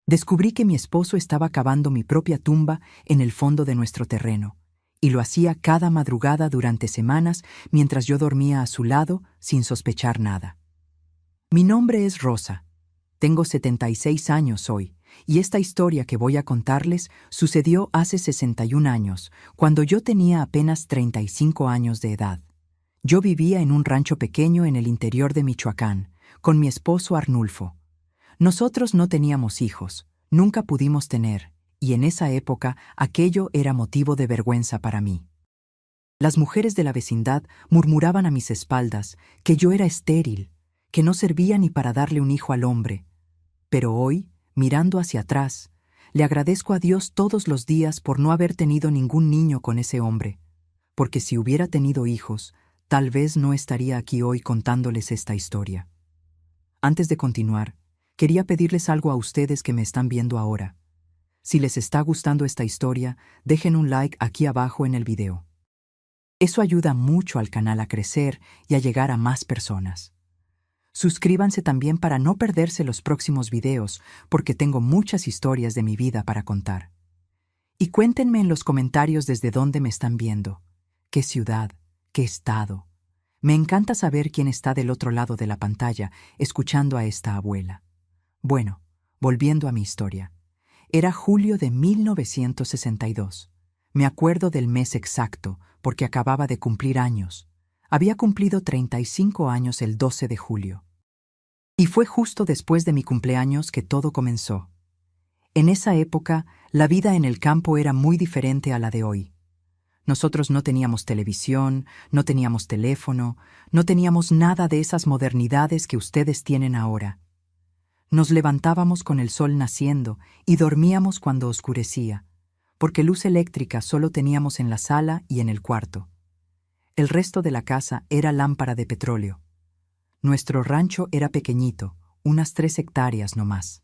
Descubrí que mi esposo estaba cavando mi propia tumba en el fondo de nuestro terreno, y lo hacía cada madrugada durante semanas mientras yo dormía a su lado sin sospechar nada. Mi nombre es Rosa. Tengo 76 años hoy, y esta historia que voy a contarles sucedió hace 61 años, cuando yo tenía apenas 35 años de edad. Yo vivía en un rancho pequeño en el interior de Michoacán, con mi esposo Arnulfo. Nosotros no teníamos hijos, nunca pudimos tener, y en esa época aquello era motivo de vergüenza para mí. Las mujeres de la vecindad murmuraban a mis espaldas que yo era estéril, que no servía ni para darle un hijo al hombre. Pero hoy, mirando hacia atrás, le agradezco a Dios todos los días por no haber tenido ningún niño con ese hombre, porque si hubiera tenido hijos, tal vez no estaría aquí hoy contándoles esta historia. Antes de continuar, quería pedirles algo a ustedes que me están viendo ahora. Si les está gustando esta historia, dejen un like aquí abajo en el video. Eso ayuda mucho al canal a crecer y a llegar a más personas. Suscríbanse también para no perderse los próximos videos, porque tengo muchas historias de mi vida para contar. Y cuéntenme en los comentarios desde dónde me están viendo, qué ciudad, qué estado. Me encanta saber quién está del otro lado de la pantalla escuchando a esta abuela. Bueno, volviendo a mi historia. Era julio de 1962. Me acuerdo del mes exacto, porque acababa de cumplir años. Había cumplido 35 años el 12 de julio. Y fue justo después de mi cumpleaños que todo comenzó. En esa época, la vida en el campo era muy diferente a la de hoy. Nosotros no teníamos televisión, no teníamos teléfono, no teníamos nada de esas modernidades que ustedes tienen ahora. Nos levantábamos con el sol naciendo y dormíamos cuando oscurecía, porque luz eléctrica solo teníamos en la sala y en el cuarto. El resto de la casa era lámpara de petróleo. Nuestro rancho era pequeñito, unas 3 hectáreas no más.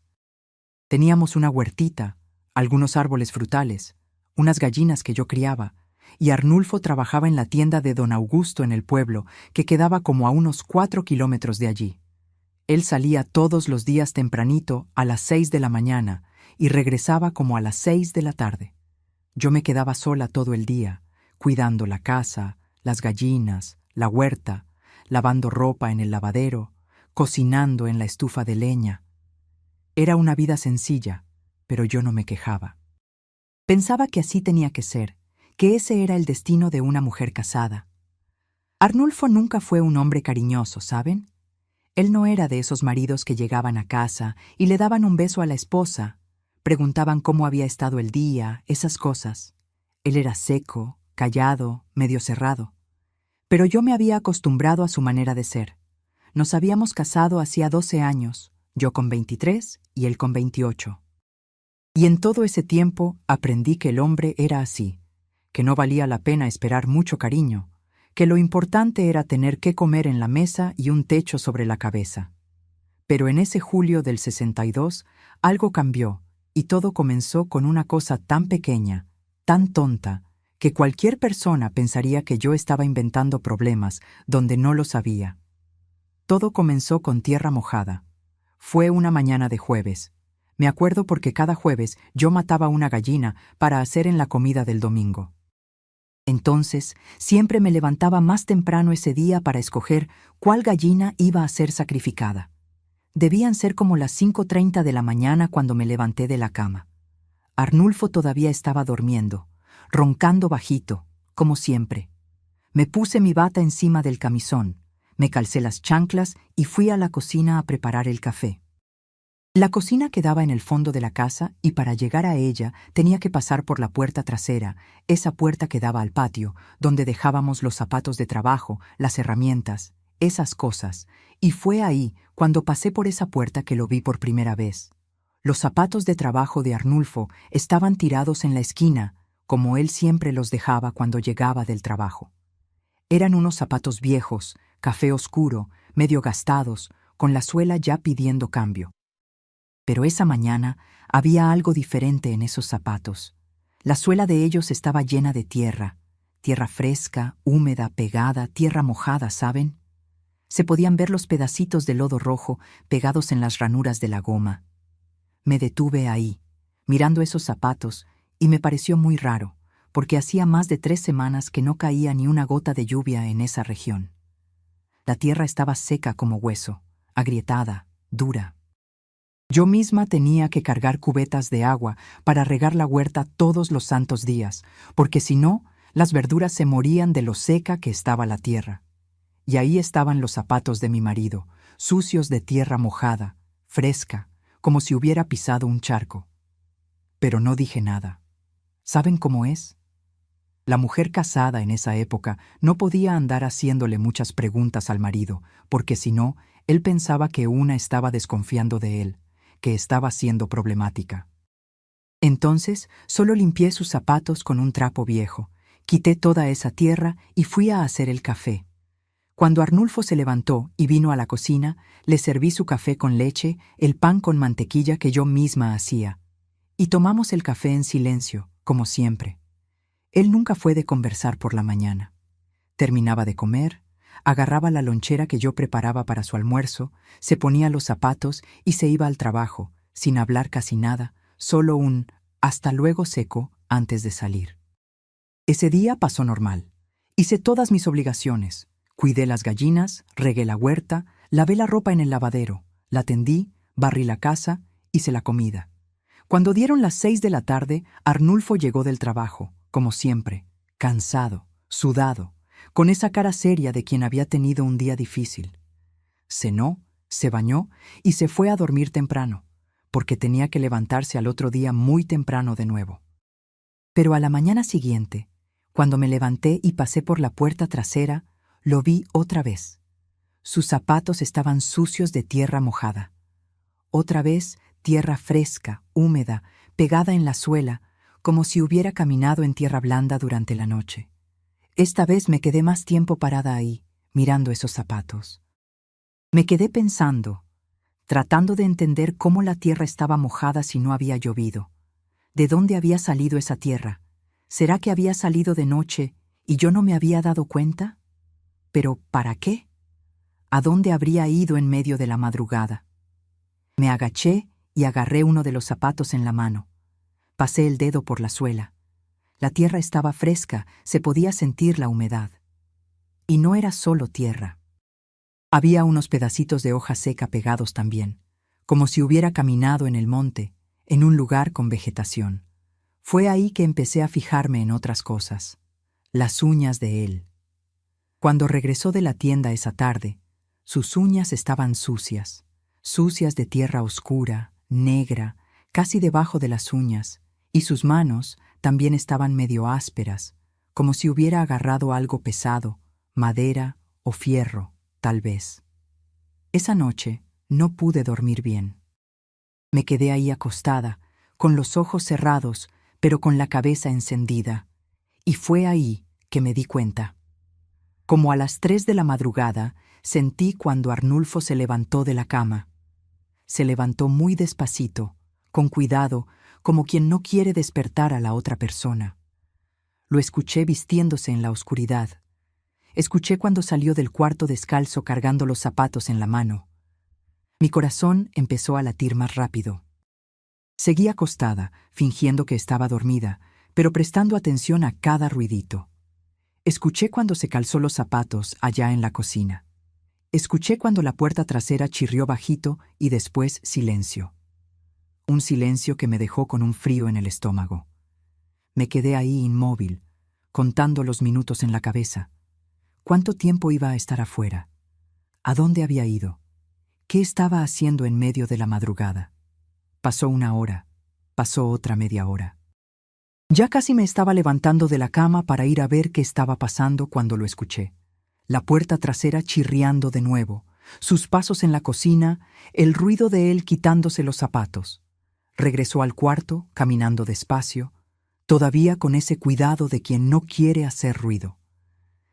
Teníamos una huertita, algunos árboles frutales, unas gallinas que yo criaba, y Arnulfo trabajaba en la tienda de don Augusto en el pueblo, que quedaba como a unos 4 kilómetros de allí. Él salía todos los días tempranito a las 6 de la mañana y regresaba como a las 6 de la tarde. Yo me quedaba sola todo el día, cuidando la casa, las gallinas, la huerta, lavando ropa en el lavadero, cocinando en la estufa de leña. Era una vida sencilla, pero yo no me quejaba. Pensaba que así tenía que ser, que ese era el destino de una mujer casada. Arnulfo nunca fue un hombre cariñoso, ¿saben? Él no era de esos maridos que llegaban a casa y le daban un beso a la esposa, preguntaban cómo había estado el día, esas cosas. Él era seco, callado, medio cerrado. Pero yo me había acostumbrado a su manera de ser. Nos habíamos casado hacía 12 años, yo con 23 y él con 28. Y en todo ese tiempo aprendí que el hombre era así, que no valía la pena esperar mucho cariño, que lo importante era tener qué comer en la mesa y un techo sobre la cabeza. Pero en ese julio del 62 algo cambió y todo comenzó con una cosa tan pequeña, tan tonta, que cualquier persona pensaría que yo estaba inventando problemas donde no los había. Todo comenzó con tierra mojada. Fue una mañana de jueves. Me acuerdo porque cada jueves yo mataba una gallina para hacer en la comida del domingo. Entonces, siempre me levantaba más temprano ese día para escoger cuál gallina iba a ser sacrificada. Debían ser como las 5:30 de la mañana cuando me levanté de la cama. Arnulfo todavía estaba durmiendo, roncando bajito, como siempre. Me puse mi bata encima del camisón, me calcé las chanclas y fui a la cocina a preparar el café. La cocina quedaba en el fondo de la casa y para llegar a ella tenía que pasar por la puerta trasera, esa puerta que daba al patio, donde dejábamos los zapatos de trabajo, las herramientas, esas cosas, y fue ahí, cuando pasé por esa puerta, que lo vi por primera vez. Los zapatos de trabajo de Arnulfo estaban tirados en la esquina, como él siempre los dejaba cuando llegaba del trabajo. Eran unos zapatos viejos, café oscuro, medio gastados, con la suela ya pidiendo cambio. Pero esa mañana había algo diferente en esos zapatos. La suela de ellos estaba llena de tierra, tierra fresca, húmeda, pegada, tierra mojada, ¿saben? Se podían ver los pedacitos de lodo rojo pegados en las ranuras de la goma. Me detuve ahí, mirando esos zapatos, y me pareció muy raro, porque hacía más de 3 semanas que no caía ni una gota de lluvia en esa región. La tierra estaba seca como hueso, agrietada, dura. Yo misma tenía que cargar cubetas de agua para regar la huerta todos los santos días, porque si no, las verduras se morían de lo seca que estaba la tierra. Y ahí estaban los zapatos de mi marido, sucios de tierra mojada, fresca, como si hubiera pisado un charco. Pero no dije nada. ¿Saben cómo es? La mujer casada en esa época no podía andar haciéndole muchas preguntas al marido, porque si no, él pensaba que una estaba desconfiando de él, que estaba siendo problemática. Entonces, solo limpié sus zapatos con un trapo viejo, quité toda esa tierra y fui a hacer el café. Cuando Arnulfo se levantó y vino a la cocina, le serví su café con leche, el pan con mantequilla que yo misma hacía. Y tomamos el café en silencio, como siempre. Él nunca fue de conversar por la mañana. Terminaba de comer, agarraba la lonchera que yo preparaba para su almuerzo, se ponía los zapatos y se iba al trabajo, sin hablar casi nada, solo un «hasta luego» seco antes de salir. Ese día pasó normal. Hice todas mis obligaciones. Cuidé las gallinas, regué la huerta, lavé la ropa en el lavadero, la tendí, barrí la casa, hice la comida. Cuando dieron las 6 de la tarde, Arnulfo llegó del trabajo, como siempre, cansado, sudado, con esa cara seria de quien había tenido un día difícil. Cenó, se bañó y se fue a dormir temprano, porque tenía que levantarse al otro día muy temprano de nuevo. Pero a la mañana siguiente, cuando me levanté y pasé por la puerta trasera, lo vi otra vez. Sus zapatos estaban sucios de tierra mojada. Otra vez, tierra fresca, húmeda, pegada en la suela, como si hubiera caminado en tierra blanda durante la noche. Esta vez me quedé más tiempo parada ahí, mirando esos zapatos. Me quedé pensando, tratando de entender cómo la tierra estaba mojada si no había llovido. ¿De dónde había salido esa tierra? ¿Será que había salido de noche y yo no me había dado cuenta? ¿Pero para qué? ¿A dónde habría ido en medio de la madrugada? Me agaché y agarré uno de los zapatos en la mano. Pasé el dedo por la suela. La tierra estaba fresca, se podía sentir la humedad. Y no era solo tierra. Había unos pedacitos de hoja seca pegados también, como si hubiera caminado en el monte, en un lugar con vegetación. Fue ahí que empecé a fijarme en otras cosas. Las uñas de él. Cuando regresó de la tienda esa tarde, sus uñas estaban sucias, sucias de tierra oscura, negra, casi debajo de las uñas, y sus manos también estaban medio ásperas, como si hubiera agarrado algo pesado, madera o fierro, tal vez. Esa noche no pude dormir bien. Me quedé ahí acostada, con los ojos cerrados, pero con la cabeza encendida, y fue ahí que me di cuenta. Como a las 3 de la madrugada, sentí cuando Arnulfo se levantó de la cama. Se levantó muy despacito, con cuidado, como quien no quiere despertar a la otra persona. Lo escuché vistiéndose en la oscuridad. Escuché cuando salió del cuarto descalzo cargando los zapatos en la mano. Mi corazón empezó a latir más rápido. Seguí acostada, fingiendo que estaba dormida, pero prestando atención a cada ruidito. Escuché cuando se calzó los zapatos allá en la cocina. Escuché cuando la puerta trasera chirrió bajito y después silencio. Un silencio que me dejó con un frío en el estómago. Me quedé ahí inmóvil, contando los minutos en la cabeza. ¿Cuánto tiempo iba a estar afuera? ¿A dónde había ido? ¿Qué estaba haciendo en medio de la madrugada? Pasó 1 hora, pasó otra media hora. Ya casi me estaba levantando de la cama para ir a ver qué estaba pasando cuando lo escuché. La puerta trasera chirriando de nuevo, sus pasos en la cocina, el ruido de él quitándose los zapatos. Regresó al cuarto, caminando despacio, todavía con ese cuidado de quien no quiere hacer ruido.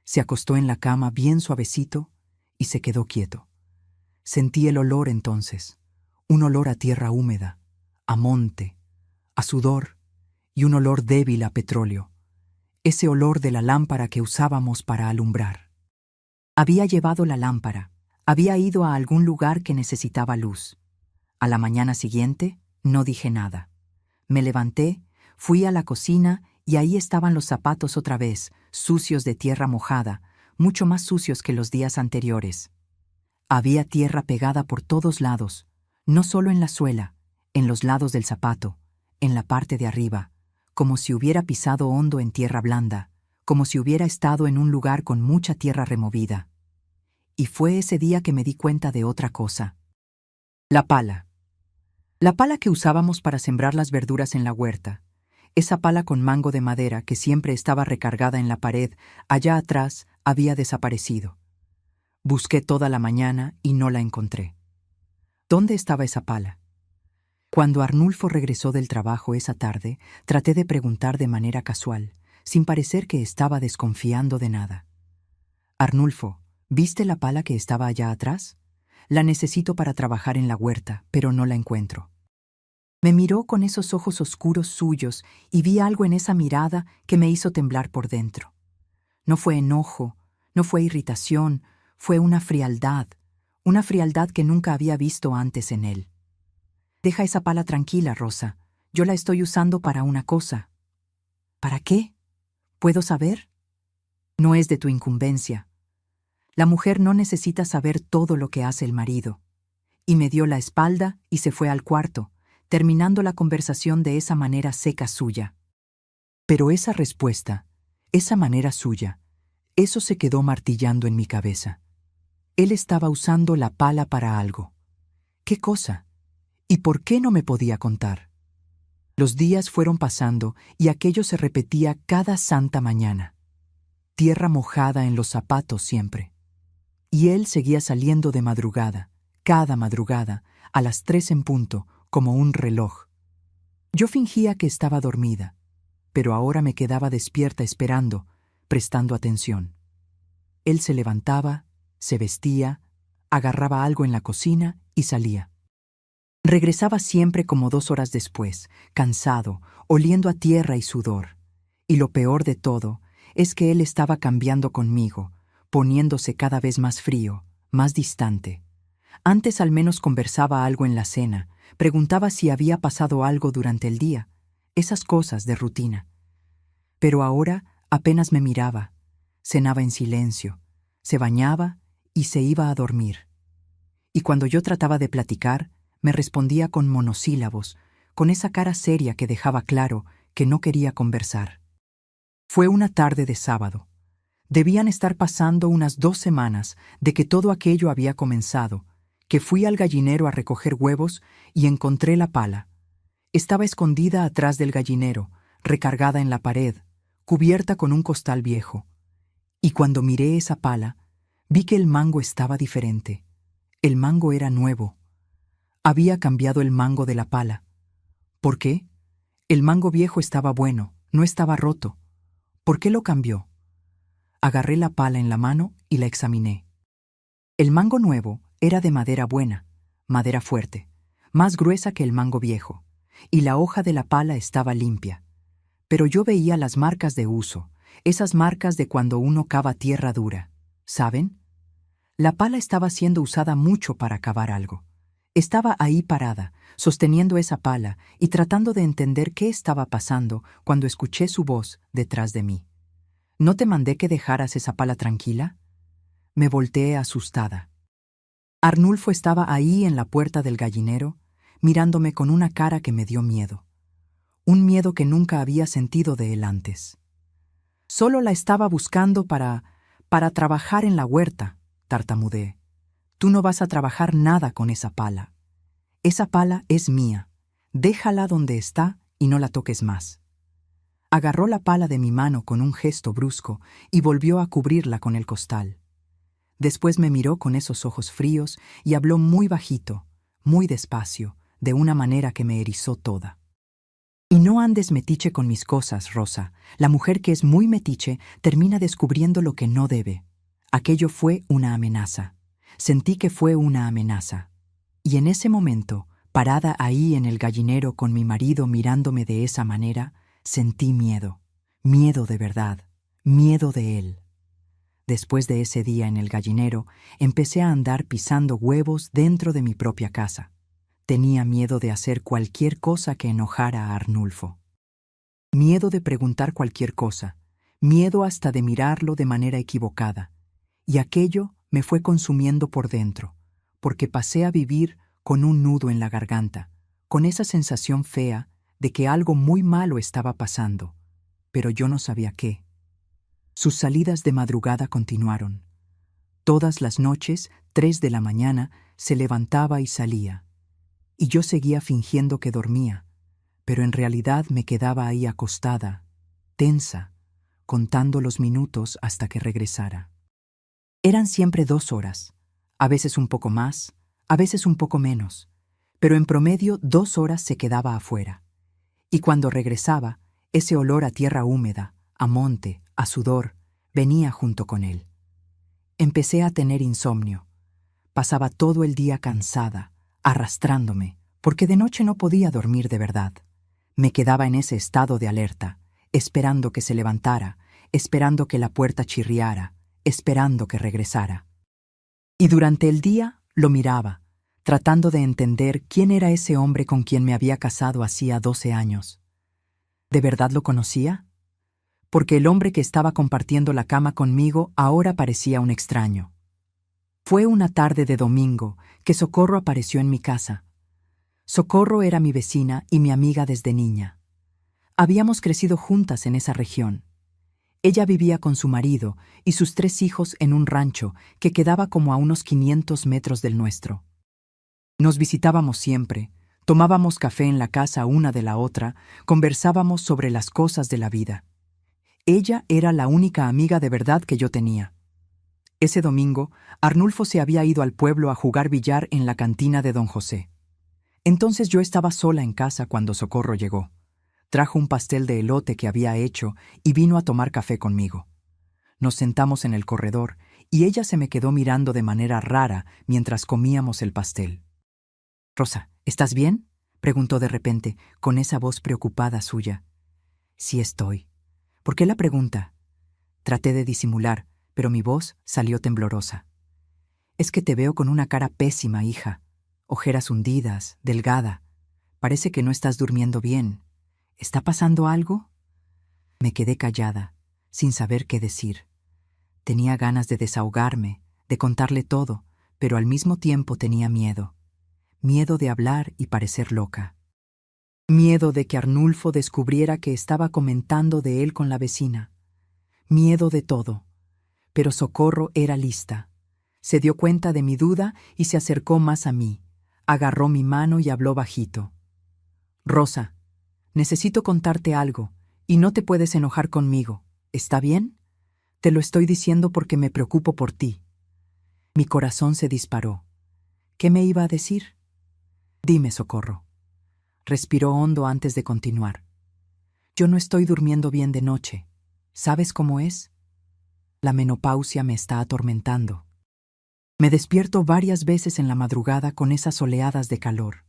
Se acostó en la cama bien suavecito y se quedó quieto. Sentí el olor entonces, un olor a tierra húmeda, a monte, a sudor y un olor débil a petróleo, ese olor de la lámpara que usábamos para alumbrar. Había llevado la lámpara, había ido a algún lugar que necesitaba luz. A la mañana siguiente, No dije nada. Me levanté, fui a la cocina y ahí estaban los zapatos otra vez, sucios de tierra mojada, mucho más sucios que los días anteriores. Había tierra pegada por todos lados, no solo en la suela, en los lados del zapato, en la parte de arriba, como si hubiera pisado hondo en tierra blanda, como si hubiera estado en un lugar con mucha tierra removida. Y fue ese día que me di cuenta de otra cosa. La pala. La pala que usábamos para sembrar las verduras en la huerta. Esa pala con mango de madera que siempre estaba recargada en la pared, allá atrás, había desaparecido. Busqué toda la mañana y no la encontré. ¿Dónde estaba esa pala? Cuando Arnulfo regresó del trabajo esa tarde, traté de preguntar de manera casual, sin parecer que estaba desconfiando de nada. Arnulfo, ¿viste la pala que estaba allá atrás? La necesito para trabajar en la huerta, pero no la encuentro. Me miró con esos ojos oscuros suyos y vi algo en esa mirada que me hizo temblar por dentro. No fue enojo, no fue irritación, fue una frialdad que nunca había visto antes en él. Deja esa pala tranquila, Rosa. Yo la estoy usando para una cosa. ¿Para qué? ¿Puedo saber? No es de tu incumbencia. La mujer no necesita saber todo lo que hace el marido. Y me dio la espalda y se fue al cuarto, terminando la conversación de esa manera seca suya. Pero esa respuesta, esa manera suya, eso se quedó martillando en mi cabeza. Él estaba usando la pala para algo. ¿Qué cosa? ¿Y por qué no me podía contar? Los días fueron pasando y aquello se repetía cada santa mañana. Tierra mojada en los zapatos siempre. Y él seguía saliendo de madrugada, cada madrugada, a las 3 en punto, como un reloj. Yo fingía que estaba dormida, pero ahora me quedaba despierta esperando, prestando atención. Él se levantaba, se vestía, agarraba algo en la cocina y salía. Regresaba siempre como 2 horas después, cansado, oliendo a tierra y sudor. Y lo peor de todo es que él estaba cambiando conmigo, poniéndose cada vez más frío, más distante. Antes al menos conversaba algo en la cena, preguntaba si había pasado algo durante el día, esas cosas de rutina. Pero ahora apenas me miraba, cenaba en silencio, se bañaba y se iba a dormir. Y cuando yo trataba de platicar, me respondía con monosílabos, con esa cara seria que dejaba claro que no quería conversar. Fue una tarde de sábado. Debían estar pasando unas 2 semanas de que todo aquello había comenzado, que fui al gallinero a recoger huevos y encontré la pala. Estaba escondida atrás del gallinero, recargada en la pared, cubierta con un costal viejo. Y cuando miré esa pala, vi que el mango estaba diferente. El mango era nuevo. Había cambiado el mango de la pala. ¿Por qué? El mango viejo estaba bueno, no estaba roto. ¿Por qué lo cambió? Agarré la pala en la mano y la examiné. El mango nuevo era de madera buena, madera fuerte, más gruesa que el mango viejo, y la hoja de la pala estaba limpia. Pero yo veía las marcas de uso, esas marcas de cuando uno cava tierra dura. ¿Saben? La pala estaba siendo usada mucho para cavar algo. Estaba ahí parada, sosteniendo esa pala y tratando de entender qué estaba pasando cuando escuché su voz detrás de mí. ¿No te mandé que dejaras esa pala tranquila? Me volteé asustada. Arnulfo estaba ahí en la puerta del gallinero, mirándome con una cara que me dio miedo. Un miedo que nunca había sentido de él antes. Solo la estaba buscando para trabajar en la huerta, tartamudeé. Tú no vas a trabajar nada con esa pala. Esa pala es mía. Déjala donde está y no la toques más. Agarró la pala de mi mano con un gesto brusco y volvió a cubrirla con el costal. Después me miró con esos ojos fríos y habló muy bajito, muy despacio, de una manera que me erizó toda. Y no andes metiche con mis cosas, Rosa. La mujer que es muy metiche termina descubriendo lo que no debe. Aquello fue una amenaza. Sentí que fue una amenaza. Y en ese momento, parada ahí en el gallinero con mi marido mirándome de esa manera, sentí miedo. Miedo de verdad. Miedo de él. Después de ese día en el gallinero, empecé a andar pisando huevos dentro de mi propia casa. Tenía miedo de hacer cualquier cosa que enojara a Arnulfo. Miedo de preguntar cualquier cosa, miedo hasta de mirarlo de manera equivocada. Y aquello me fue consumiendo por dentro, porque pasé a vivir con un nudo en la garganta, con esa sensación fea de que algo muy malo estaba pasando, pero yo no sabía qué. Sus salidas de madrugada continuaron. Todas las noches, 3 de la mañana, se levantaba y salía. Y yo seguía fingiendo que dormía, pero en realidad me quedaba ahí acostada, tensa, contando los minutos hasta que regresara. Eran siempre 2 horas, a veces un poco más, a veces un poco menos, pero en promedio 2 horas se quedaba afuera. Y cuando regresaba, ese olor a tierra húmeda, a monte, a sudor, venía junto con él. Empecé a tener insomnio. Pasaba todo el día cansada, arrastrándome, porque de noche no podía dormir de verdad. Me quedaba en ese estado de alerta, esperando que se levantara, esperando que la puerta chirriara, esperando que regresara. Y durante el día lo miraba, tratando de entender quién era ese hombre con quien me había casado hacía 12 años. ¿De verdad lo conocía? Porque el hombre que estaba compartiendo la cama conmigo ahora parecía un extraño. Fue una tarde de domingo que Socorro apareció en mi casa. Socorro era mi vecina y mi amiga desde niña. Habíamos crecido juntas en esa región. Ella vivía con su marido y sus 3 hijos en un rancho que quedaba como a unos 500 metros del nuestro. Nos visitábamos siempre, tomábamos café en la casa una de la otra, conversábamos sobre las cosas de la vida. Ella era la única amiga de verdad que yo tenía. Ese domingo, Arnulfo se había ido al pueblo a jugar billar en la cantina de don José. Entonces yo estaba sola en casa cuando Socorro llegó. Trajo un pastel de elote que había hecho y vino a tomar café conmigo. Nos sentamos en el corredor y ella se me quedó mirando de manera rara mientras comíamos el pastel. «Rosa, ¿estás bien?», preguntó de repente, con esa voz preocupada suya. «Sí estoy». «¿Por qué la pregunta?». Traté de disimular, pero mi voz salió temblorosa. «Es que te veo con una cara pésima, hija. Ojeras hundidas, delgada. Parece que no estás durmiendo bien. ¿Está pasando algo?». Me quedé callada, sin saber qué decir. Tenía ganas de desahogarme, de contarle todo, pero al mismo tiempo tenía miedo. Miedo de hablar y parecer loca. Miedo de que Arnulfo descubriera que estaba comentando de él con la vecina. Miedo de todo. Pero Socorro era lista. Se dio cuenta de mi duda y se acercó más a mí. Agarró mi mano y habló bajito. «Rosa, necesito contarte algo, y no te puedes enojar conmigo. ¿Está bien? Te lo estoy diciendo porque me preocupo por ti». Mi corazón se disparó. ¿Qué me iba a decir? «Dime, Socorro». Respiró hondo antes de continuar. «Yo no estoy durmiendo bien de noche. ¿Sabes cómo es? La menopausia me está atormentando. Me despierto varias veces en la madrugada con esas oleadas de calor.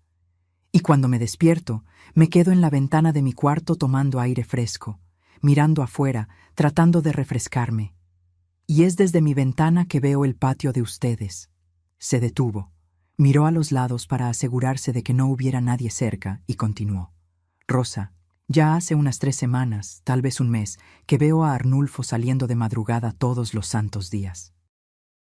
Y cuando me despierto, me quedo en la ventana de mi cuarto tomando aire fresco, mirando afuera, tratando de refrescarme. Y es desde mi ventana que veo el patio de ustedes». Se detuvo, miró a los lados para asegurarse de que no hubiera nadie cerca y continuó. «Rosa, ya hace unas 3 semanas, tal vez un mes, que veo a Arnulfo saliendo de madrugada todos los santos días.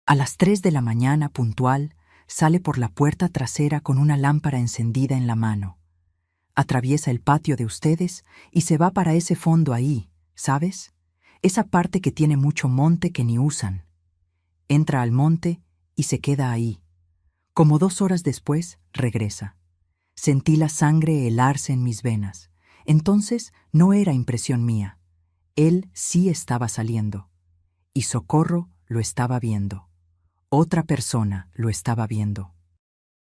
A las 3 de la mañana, puntual, sale por la puerta trasera con una lámpara encendida en la mano. Atraviesa el patio de ustedes y se va para ese fondo ahí, ¿sabes? Esa parte que tiene mucho monte que ni usan. Entra al monte y se queda ahí. Como 2 horas después, regresa. Sentí la sangre helarse en mis venas. Entonces no era impresión mía. Él sí estaba saliendo. Y Socorro lo estaba viendo. Otra persona lo estaba viendo.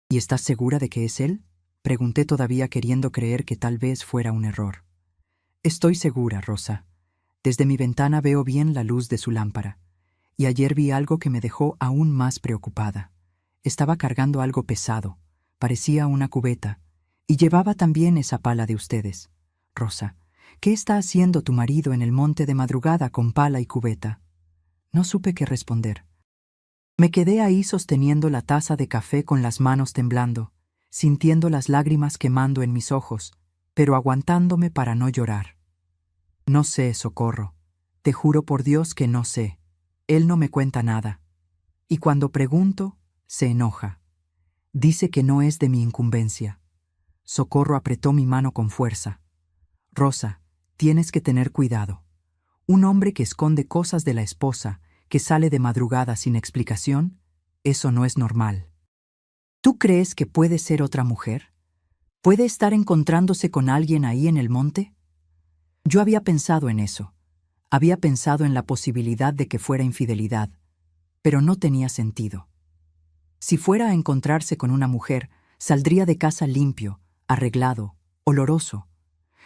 «¿Y estás segura de que es él?», pregunté todavía queriendo creer que tal vez fuera un error. «Estoy segura, Rosa. Desde mi ventana veo bien la luz de su lámpara. Y ayer vi algo que me dejó aún más preocupada. Estaba cargando algo pesado. Parecía una cubeta. Y llevaba también esa pala de ustedes. Rosa, ¿qué está haciendo tu marido en el monte de madrugada con pala y cubeta?». No supe qué responder. Me quedé ahí sosteniendo la taza de café con las manos temblando. sintiendo las lágrimas quemando en mis ojos, pero aguantándome para no llorar. No sé, Socorro. Te juro por Dios que no sé. Él no me cuenta nada. Y cuando pregunto, se enoja. Dice que no es de mi incumbencia. Socorro apretó mi mano con fuerza. Rosa, tienes que tener cuidado. Un hombre que esconde cosas de la esposa, que sale de madrugada sin explicación, eso no es normal. ¿Tú crees que puede ser otra mujer? ¿Puede estar encontrándose con alguien ahí en el monte? Yo había pensado en eso. Había pensado en la posibilidad de que fuera infidelidad, pero no tenía sentido. Si fuera a encontrarse con una mujer, saldría de casa limpio, arreglado, oloroso.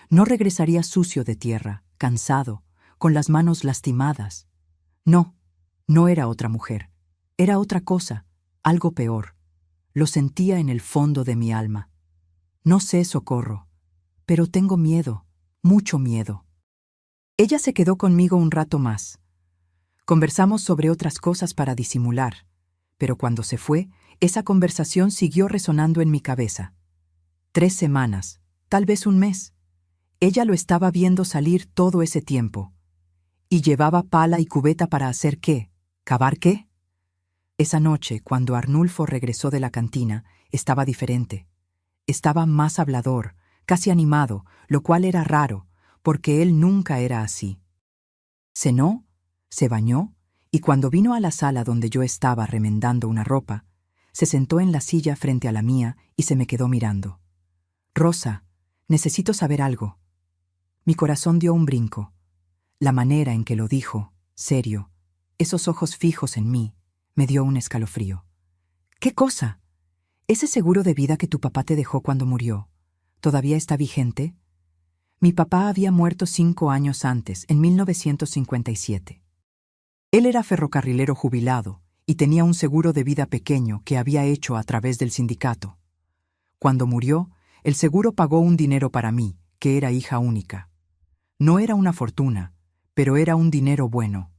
No regresaría sucio de tierra, cansado, con las manos lastimadas. No, no era otra mujer. Era otra cosa, algo peor. Lo sentía en el fondo de mi alma. No sé, Socorro, pero tengo miedo, mucho miedo. Ella se quedó conmigo un rato más. Conversamos sobre otras cosas para disimular, pero cuando se fue, esa conversación siguió resonando en mi cabeza. 3 semanas, tal vez un mes. Ella lo estaba viendo salir todo ese tiempo. ¿Y llevaba pala y cubeta para hacer qué? ¿Cavar qué? Esa noche, cuando Arnulfo regresó de la cantina, estaba diferente. Estaba más hablador, casi animado, lo cual era raro, porque él nunca era así. Cenó, se bañó, y cuando vino a la sala donde yo estaba remendando una ropa, se sentó en la silla frente a la mía y se me quedó mirando. Rosa, necesito saber algo. Mi corazón dio un brinco. La manera en que lo dijo, serio, esos ojos fijos en mí, me dio un escalofrío. ¿Qué cosa? ¿Ese seguro de vida que tu papá te dejó cuando murió, todavía está vigente? Mi papá había muerto 5 años antes, en 1957. Él era ferrocarrilero jubilado y tenía un seguro de vida pequeño que había hecho a través del sindicato. Cuando murió, el seguro pagó un dinero para mí, que era hija única. No era una fortuna, pero era un dinero bueno.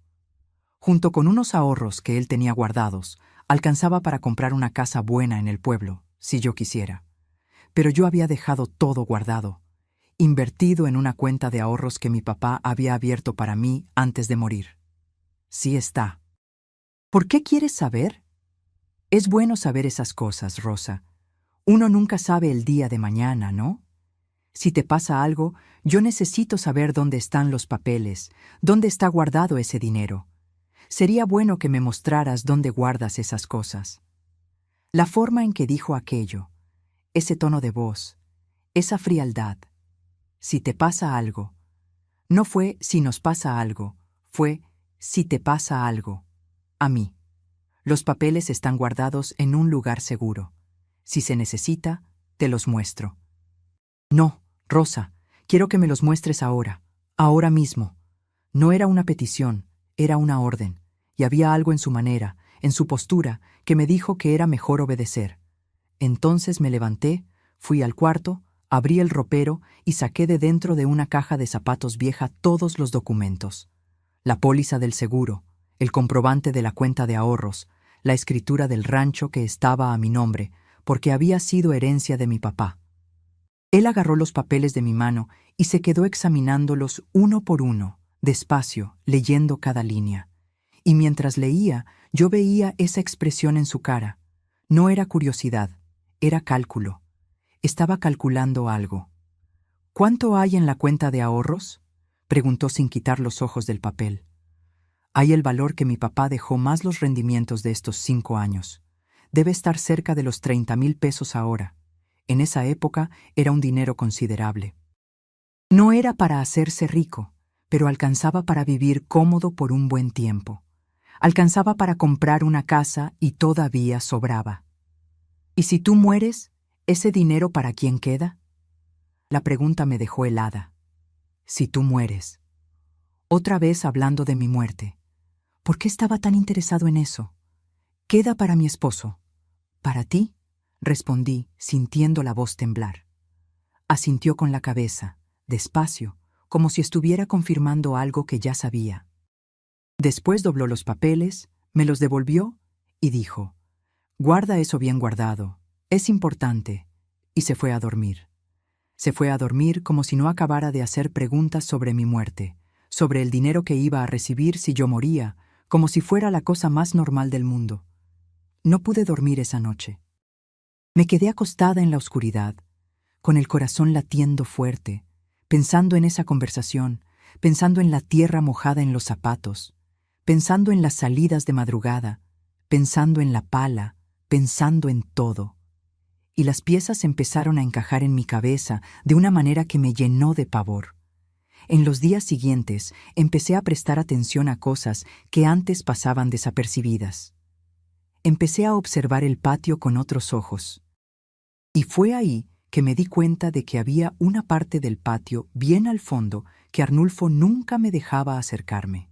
Junto con unos ahorros que él tenía guardados, alcanzaba para comprar una casa buena en el pueblo, si yo quisiera. Pero yo había dejado todo guardado, invertido en una cuenta de ahorros que mi papá había abierto para mí antes de morir. Sí está. ¿Por qué quieres saber? Es bueno saber esas cosas, Rosa. Uno nunca sabe el día de mañana, ¿no? Si te pasa algo, yo necesito saber dónde están los papeles, dónde está guardado ese dinero. Sería bueno que me mostraras dónde guardas esas cosas. La forma en que dijo aquello, ese tono de voz, esa frialdad. Si te pasa algo. No fue si nos pasa algo, fue si te pasa algo. A mí. Los papeles están guardados en un lugar seguro. Si se necesita, te los muestro. No, Rosa, quiero que me los muestres ahora, ahora mismo. No era una petición, era una orden, y había algo en su manera, en su postura, que me dijo que era mejor obedecer. Entonces me levanté, fui al cuarto, abrí el ropero y saqué de dentro de una caja de zapatos vieja todos los documentos. La póliza del seguro, el comprobante de la cuenta de ahorros, la escritura del rancho que estaba a mi nombre, porque había sido herencia de mi papá. Él agarró los papeles de mi mano y se quedó examinándolos uno por uno, despacio, leyendo cada línea. Y mientras leía, yo veía esa expresión en su cara. No era curiosidad, era cálculo. Estaba calculando algo. ¿Cuánto hay en la cuenta de ahorros? Preguntó sin quitar los ojos del papel. Hay el valor que mi papá dejó más los rendimientos de estos 5 años. Debe estar cerca de los 30,000 pesos ahora. En esa época era un dinero considerable. No era para hacerse rico, pero alcanzaba para vivir cómodo por un buen tiempo. Alcanzaba para comprar una casa y todavía sobraba. ¿Y si tú mueres, ese dinero para quién queda? La pregunta me dejó helada. Si tú mueres. Otra vez hablando de mi muerte. ¿Por qué estaba tan interesado en eso? Queda para mi esposo. ¿Para ti? Respondí, sintiendo la voz temblar. Asintió con la cabeza, despacio, como si estuviera confirmando algo que ya sabía. Después dobló los papeles, me los devolvió y dijo: «Guarda eso bien guardado. Es importante. y se fue a dormir. Se fue a dormir como si no acabara de hacer preguntas sobre mi muerte, sobre el dinero que iba a recibir si yo moría, como si fuera la cosa más normal del mundo. No pude dormir esa noche. Me quedé acostada en la oscuridad, con el corazón latiendo fuerte, pensando en esa conversación, pensando en la tierra mojada en los zapatos, pensando en las salidas de madrugada, pensando en la pala, pensando en todo. Y las piezas empezaron a encajar en mi cabeza de una manera que me llenó de pavor. En los días siguientes empecé a prestar atención a cosas que antes pasaban desapercibidas. Empecé a observar el patio con otros ojos. Y fue ahí que me di cuenta de que había una parte del patio bien al fondo que Arnulfo nunca me dejaba acercarme.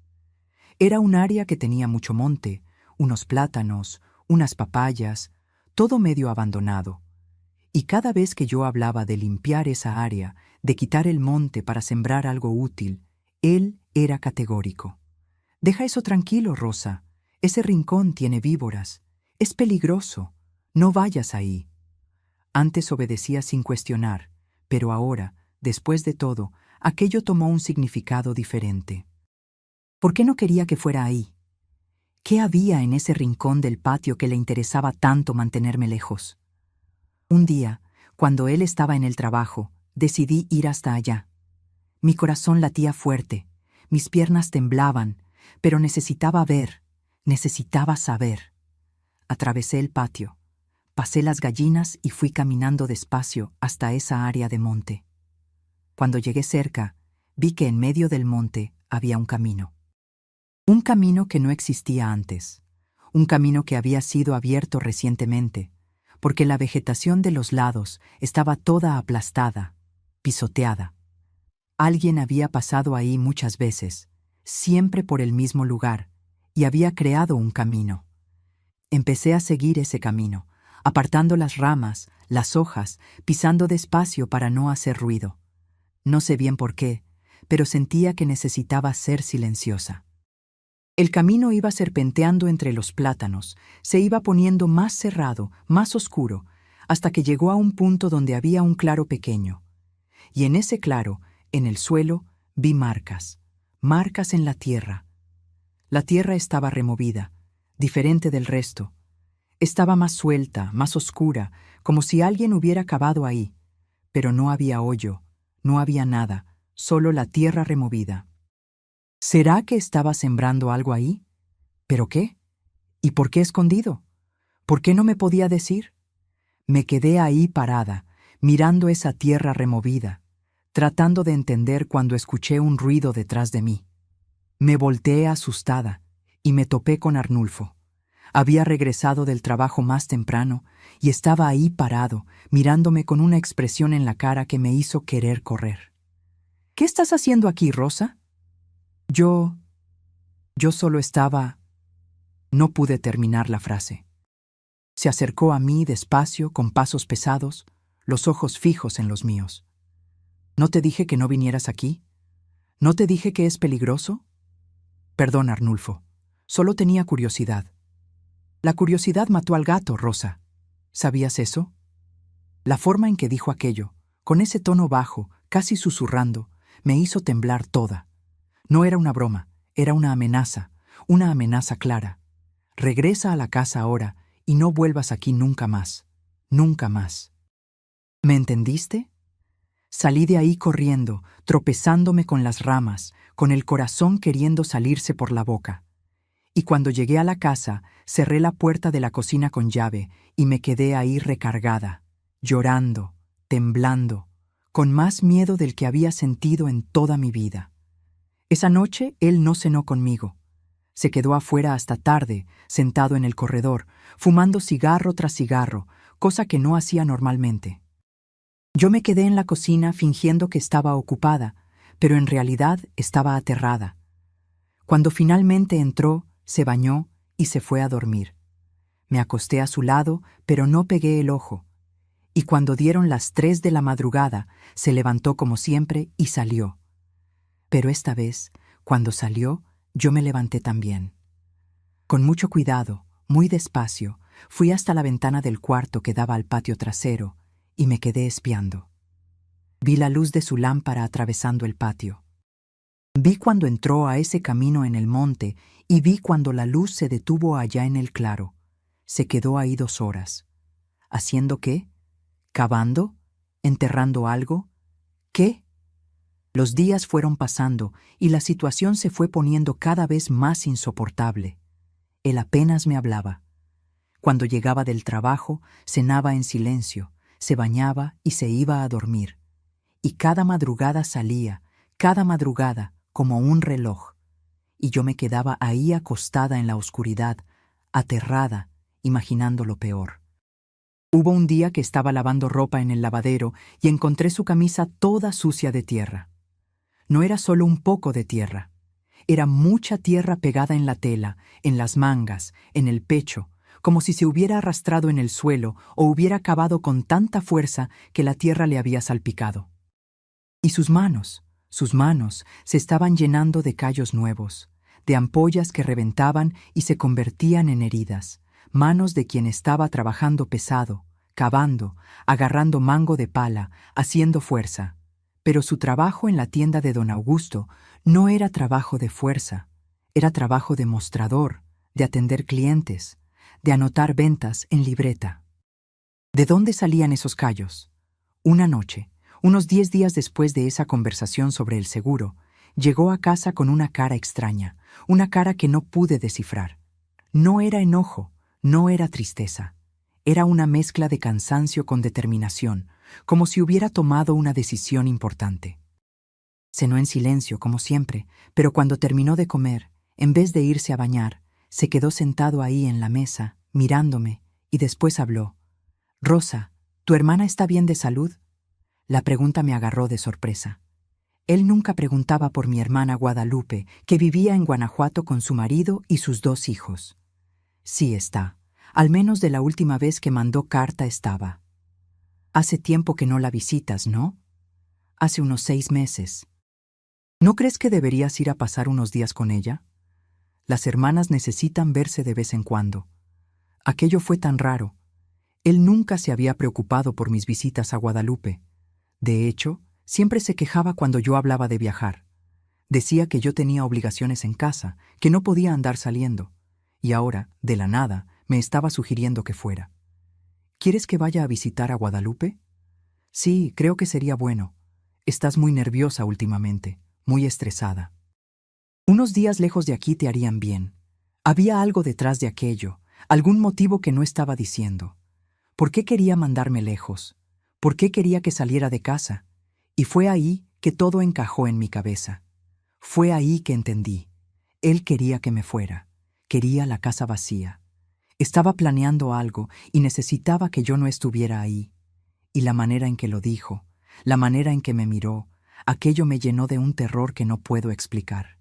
Era un área que tenía mucho monte, unos plátanos, unas papayas, todo medio abandonado. Y cada vez que yo hablaba de limpiar esa área, de quitar el monte para sembrar algo útil, él era categórico. «Deja eso tranquilo, Rosa. Ese rincón tiene víboras. Es peligroso. No vayas ahí». Antes obedecía sin cuestionar, pero ahora, después de todo, aquello tomó un significado diferente. ¿Por qué no quería que fuera ahí? ¿Qué había en ese rincón del patio que le interesaba tanto mantenerme lejos? Un día, cuando él estaba en el trabajo, decidí ir hasta allá. Mi corazón latía fuerte, mis piernas temblaban, pero necesitaba ver, necesitaba saber. Atravesé el patio, pasé las gallinas y fui caminando despacio hasta esa área de monte. Cuando llegué cerca, vi que en medio del monte había un camino. Un camino que no existía antes, un camino que había sido abierto recientemente, porque la vegetación de los lados estaba toda aplastada, pisoteada. Alguien había pasado ahí muchas veces, siempre por el mismo lugar, y había creado un camino. Empecé a seguir ese camino, apartando las ramas, las hojas, pisando despacio para no hacer ruido. No sé bien por qué, pero sentía que necesitaba ser silenciosa. El camino iba serpenteando entre los plátanos, se iba poniendo más cerrado, más oscuro, hasta que llegó a un punto donde había un claro pequeño. Y en ese claro, en el suelo, vi marcas, marcas en la tierra. La tierra estaba removida, diferente del resto. Estaba más suelta, más oscura, como si alguien hubiera cavado ahí. Pero no había hoyo, no había nada, solo la tierra removida. ¿Será que estaba sembrando algo ahí? ¿Pero qué? ¿Y por qué escondido? ¿Por qué no me podía decir? Me quedé ahí parada, mirando esa tierra removida, tratando de entender cuando escuché un ruido detrás de mí. Me volteé asustada y me topé con Arnulfo. Había regresado del trabajo más temprano y estaba ahí parado, mirándome con una expresión en la cara que me hizo querer correr. «¿Qué estás haciendo aquí, Rosa?» Yo solo estaba... No pude terminar la frase. Se acercó a mí despacio, con pasos pesados, los ojos fijos en los míos. «¿No te dije que no vinieras aquí? ¿No te dije que es peligroso?» «Perdón, Arnulfo. Solo tenía curiosidad». «La curiosidad mató al gato, Rosa. ¿Sabías eso?» La forma en que dijo aquello, con ese tono bajo, casi susurrando, me hizo temblar toda. No era una broma, era una amenaza clara. «Regresa a la casa ahora y no vuelvas aquí nunca más, nunca más». ¿Me entendiste? Salí de ahí corriendo, tropezándome con las ramas, con el corazón queriendo salirse por la boca. Y cuando llegué a la casa, cerré la puerta de la cocina con llave y me quedé ahí recargada, llorando, temblando, con más miedo del que había sentido en toda mi vida. Esa noche él no cenó conmigo. Se quedó afuera hasta tarde, sentado en el corredor, fumando cigarro tras cigarro, cosa que no hacía normalmente. Yo me quedé en la cocina fingiendo que estaba ocupada, pero en realidad estaba aterrada. Cuando finalmente entró, se bañó y se fue a dormir. Me acosté a su lado, pero no pegué el ojo. Y cuando dieron las 3 de la madrugada, se levantó como siempre y salió. Pero esta vez, cuando salió, yo me levanté también. Con mucho cuidado, muy despacio, fui hasta la ventana del cuarto que daba al patio trasero y me quedé espiando. Vi la luz de su lámpara atravesando el patio. Vi cuando entró a ese camino en el monte y vi cuando la luz se detuvo allá en el claro. Se quedó ahí 2 horas. ¿Haciendo qué? ¿Cavando? ¿Enterrando algo? ¿Qué? Los días fueron pasando y la situación se fue poniendo cada vez más insoportable. Él apenas me hablaba. Cuando llegaba del trabajo, cenaba en silencio, se bañaba y se iba a dormir. Y cada madrugada salía, cada madrugada, como un reloj. Y yo me quedaba ahí acostada en la oscuridad, aterrada, imaginando lo peor. Hubo un día que estaba lavando ropa en el lavadero y encontré su camisa toda sucia de tierra. No era solo un poco de tierra. Era mucha tierra pegada en la tela, en las mangas, en el pecho, como si se hubiera arrastrado en el suelo o hubiera cavado con tanta fuerza que la tierra le había salpicado. Y sus manos se estaban llenando de callos nuevos, de ampollas que reventaban y se convertían en heridas, manos de quien estaba trabajando pesado, cavando, agarrando mango de pala, haciendo fuerza. Pero su trabajo en la tienda de don Augusto no era trabajo de fuerza, era trabajo de mostrador, de atender clientes, de anotar ventas en libreta. ¿De dónde salían esos callos? Una noche, unos 10 días después de esa conversación sobre el seguro, llegó a casa con una cara extraña, una cara que no pude descifrar. No era enojo, no era tristeza. Era una mezcla de cansancio con determinación, como si hubiera tomado una decisión importante. Cenó en silencio, como siempre, pero cuando terminó de comer, en vez de irse a bañar, se quedó sentado ahí en la mesa, mirándome, y después habló. «Rosa, ¿tu hermana está bien de salud?» La pregunta me agarró de sorpresa. Él nunca preguntaba por mi hermana Guadalupe, que vivía en Guanajuato con su marido y sus 2 hijos. «Sí está. Al menos de la última vez que mandó carta estaba». «Hace tiempo que no la visitas, ¿no?» «Hace unos 6 meses». «¿No crees que deberías ir a pasar unos días con ella?» «Las hermanas necesitan verse de vez en cuando». Aquello fue tan raro. Él nunca se había preocupado por mis visitas a Guadalupe. De hecho, siempre se quejaba cuando yo hablaba de viajar. Decía que yo tenía obligaciones en casa, que no podía andar saliendo. Y ahora, de la nada, me estaba sugiriendo que fuera. «¿Quieres que vaya a visitar a Guadalupe?» «Sí, creo que sería bueno. Estás muy nerviosa últimamente, muy estresada. Unos días lejos de aquí te harían bien. Había algo detrás de aquello, algún motivo que no estaba diciendo. ¿Por qué quería mandarme lejos? ¿Por qué quería que saliera de casa?» Y fue ahí que todo encajó en mi cabeza. Fue ahí que entendí. Él quería que me fuera. Quería la casa vacía. Estaba planeando algo y necesitaba que yo no estuviera ahí. Y la manera en que lo dijo, la manera en que me miró, aquello me llenó de un terror que no puedo explicar.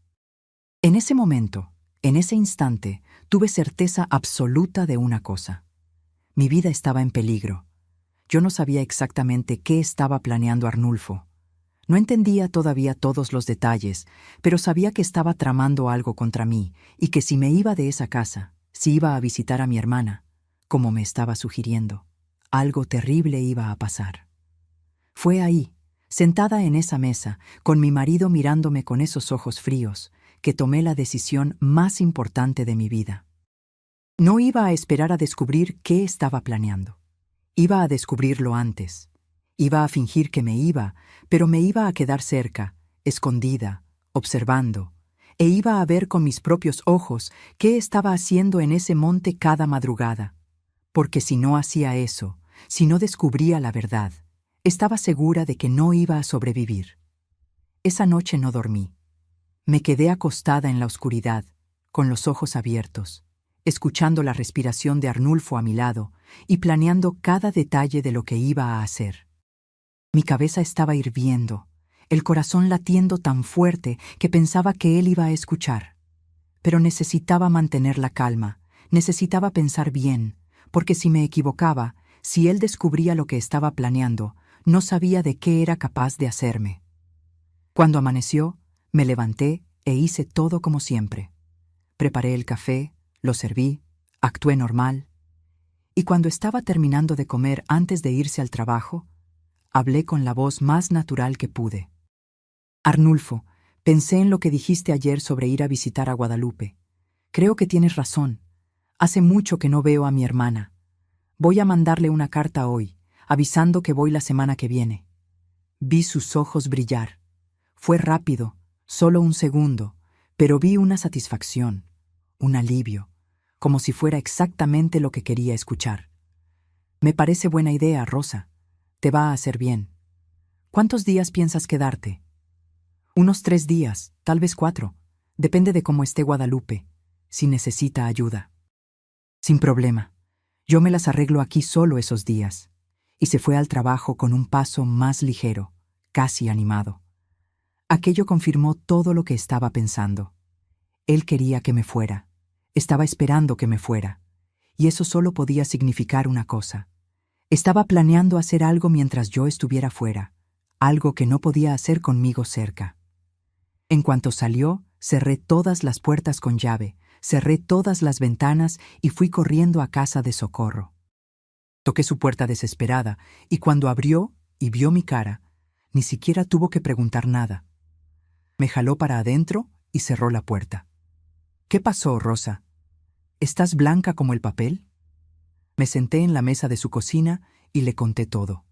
En ese momento, en ese instante, tuve certeza absoluta de una cosa. Mi vida estaba en peligro. Yo no sabía exactamente qué estaba planeando Arnulfo. No entendía todavía todos los detalles, pero sabía que estaba tramando algo contra mí y que si me iba de esa casa, si iba a visitar a mi hermana, como me estaba sugiriendo, algo terrible iba a pasar. Fue ahí, sentada en esa mesa, con mi marido mirándome con esos ojos fríos, que tomé la decisión más importante de mi vida. No iba a esperar a descubrir qué estaba planeando. Iba a descubrirlo antes. Iba a fingir que me iba, pero me iba a quedar cerca, escondida, observando, e iba a ver con mis propios ojos qué estaba haciendo en ese monte cada madrugada. Porque si no hacía eso, si no descubría la verdad, estaba segura de que no iba a sobrevivir. Esa noche no dormí. Me quedé acostada en la oscuridad, con los ojos abiertos, escuchando la respiración de Arnulfo a mi lado y planeando cada detalle de lo que iba a hacer. Mi cabeza estaba hirviendo, el corazón latiendo tan fuerte que pensaba que él iba a escuchar. Pero necesitaba mantener la calma, necesitaba pensar bien, porque si me equivocaba, si él descubría lo que estaba planeando, no sabía de qué era capaz de hacerme. Cuando amaneció, me levanté e hice todo como siempre. Preparé el café, lo serví, actué normal. Y cuando estaba terminando de comer antes de irse al trabajo, hablé con la voz más natural que pude. Arnulfo, pensé en lo que dijiste ayer sobre ir a visitar a Guadalupe. Creo que tienes razón. Hace mucho que no veo a mi hermana. Voy a mandarle una carta hoy, avisando que voy la semana que viene. Vi sus ojos brillar. Fue rápido, solo un segundo, pero vi una satisfacción, un alivio, como si fuera exactamente lo que quería escuchar. Me parece buena idea, Rosa. Te va a hacer bien. ¿Cuántos días piensas quedarte? Unos 3 días, tal vez 4. Depende de cómo esté Guadalupe, si necesita ayuda. Sin problema. Yo me las arreglo aquí solo esos días. Y se fue al trabajo con un paso más ligero, casi animado. Aquello confirmó todo lo que estaba pensando. Él quería que me fuera. Estaba esperando que me fuera. Y eso solo podía significar una cosa. Estaba planeando hacer algo mientras yo estuviera fuera, algo que no podía hacer conmigo cerca. En cuanto salió, cerré todas las puertas con llave, cerré todas las ventanas y fui corriendo a casa de Socorro. Toqué su puerta desesperada, y cuando abrió y vio mi cara, ni siquiera tuvo que preguntar nada. Me jaló para adentro y cerró la puerta. ¿Qué pasó, Rosa? ¿Estás blanca como el papel? Me senté en la mesa de su cocina y le conté todo.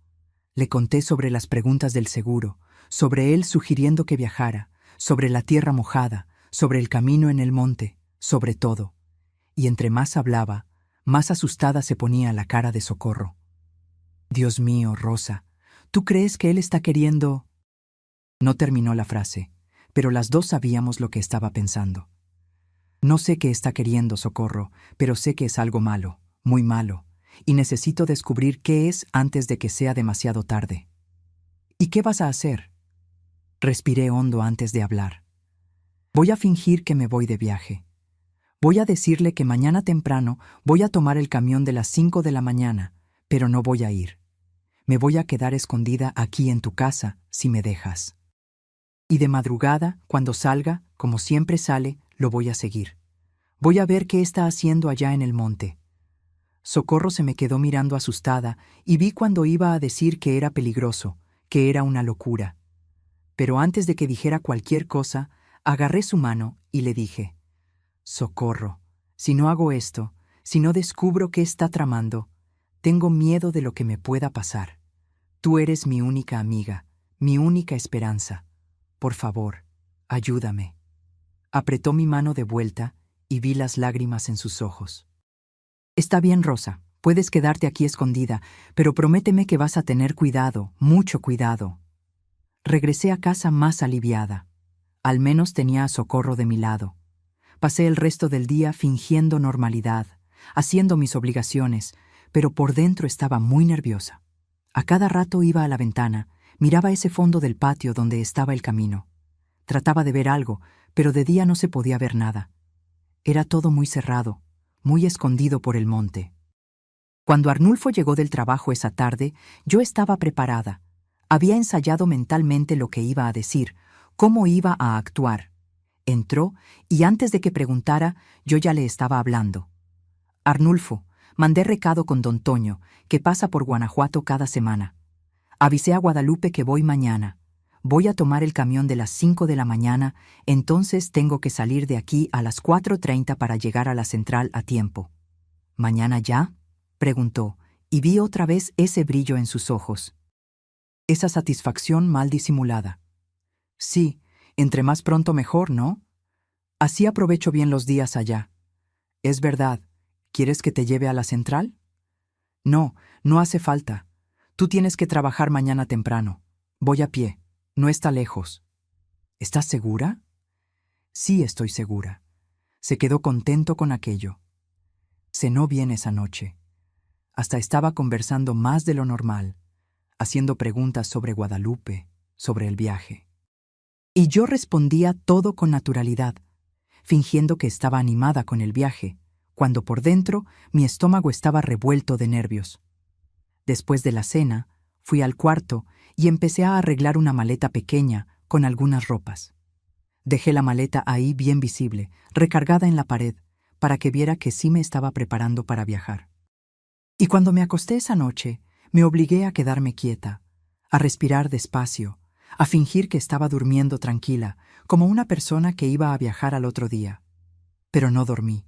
Le conté sobre las preguntas del seguro, sobre él sugiriendo que viajara, sobre la tierra mojada, sobre el camino en el monte, sobre todo. Y entre más hablaba, más asustada se ponía la cara de Socorro. Dios mío, Rosa, ¿tú crees que él está queriendo...? No terminó la frase, pero las dos sabíamos lo que estaba pensando. No sé qué está queriendo, Socorro, pero sé que es algo malo, muy malo, y necesito descubrir qué es antes de que sea demasiado tarde. ¿Y qué vas a hacer? Respiré hondo antes de hablar. Voy a fingir que me voy de viaje. Voy a decirle que mañana temprano voy a tomar el camión de las 5 de la mañana, pero no voy a ir. Me voy a quedar escondida aquí en tu casa, si me dejas. Y de madrugada, cuando salga, como siempre sale, lo voy a seguir. Voy a ver qué está haciendo allá en el monte. Socorro se me quedó mirando asustada y vi cuando iba a decir que era peligroso, que era una locura. Pero antes de que dijera cualquier cosa, agarré su mano y le dije: Socorro, si no hago esto, si no descubro qué está tramando, tengo miedo de lo que me pueda pasar. Tú eres mi única amiga, mi única esperanza. Por favor, ayúdame. Apretó mi mano de vuelta y vi las lágrimas en sus ojos. Está bien, Rosa, puedes quedarte aquí escondida, pero prométeme que vas a tener cuidado, mucho cuidado. Regresé a casa más aliviada. Al menos tenía a Socorro de mi lado. Pasé el resto del día fingiendo normalidad, haciendo mis obligaciones, pero por dentro estaba muy nerviosa. A cada rato iba a la ventana, miraba ese fondo del patio donde estaba el camino. Trataba de ver algo, pero de día no se podía ver nada. Era todo muy cerrado, muy escondido por el monte. Cuando Arnulfo llegó del trabajo esa tarde, yo estaba preparada. Había ensayado mentalmente lo que iba a decir, cómo iba a actuar. Entró y antes de que preguntara, yo ya le estaba hablando. Arnulfo, mandé recado con don Toño, que pasa por Guanajuato cada semana. Avisé a Guadalupe que voy mañana. Voy a tomar el camión de las 5 de la mañana, entonces tengo que salir de aquí a las 4:30 para llegar a la central a tiempo. ¿Mañana ya?, preguntó, y vi otra vez ese brillo en sus ojos. Esa satisfacción mal disimulada. Sí, entre más pronto mejor, ¿no? Así aprovecho bien los días allá. Es verdad, ¿quieres que te lleve a la central? No, no hace falta. Tú tienes que trabajar mañana temprano. Voy a pie. No está lejos. ¿Estás segura? Sí, estoy segura. Se quedó contento con aquello. Cenó bien esa noche. Hasta estaba conversando más de lo normal, haciendo preguntas sobre Guadalupe, sobre el viaje. Y yo respondía todo con naturalidad, fingiendo que estaba animada con el viaje, cuando por dentro mi estómago estaba revuelto de nervios. Después de la cena, fui al cuarto y empecé a arreglar una maleta pequeña con algunas ropas. Dejé la maleta ahí bien visible, recargada en la pared, para que viera que sí me estaba preparando para viajar. Y cuando me acosté esa noche, me obligué a quedarme quieta, a respirar despacio, a fingir que estaba durmiendo tranquila, como una persona que iba a viajar al otro día. Pero no dormí.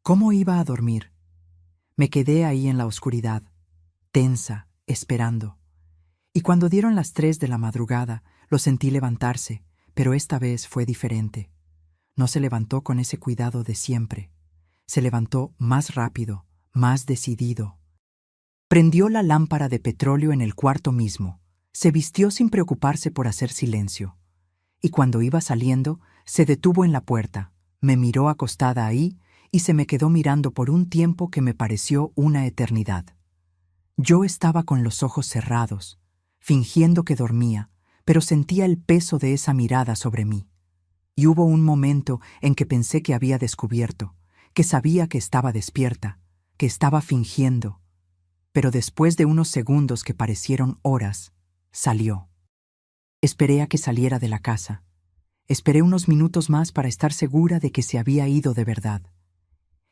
¿Cómo iba a dormir? Me quedé ahí en la oscuridad, tensa, esperando. Y cuando dieron las 3 de la madrugada, lo sentí levantarse, pero esta vez fue diferente. No se levantó con ese cuidado de siempre. Se levantó más rápido, más decidido. Prendió la lámpara de petróleo en el cuarto mismo. Se vistió sin preocuparse por hacer silencio. Y cuando iba saliendo, se detuvo en la puerta, me miró acostada ahí y se me quedó mirando por un tiempo que me pareció una eternidad. Yo estaba con los ojos cerrados, fingiendo que dormía, pero sentía el peso de esa mirada sobre mí. Y hubo un momento en que pensé que había descubierto, que sabía que estaba despierta, que estaba fingiendo. Pero después de unos segundos que parecieron horas, salió. Esperé a que saliera de la casa. Esperé unos minutos más para estar segura de que se había ido de verdad.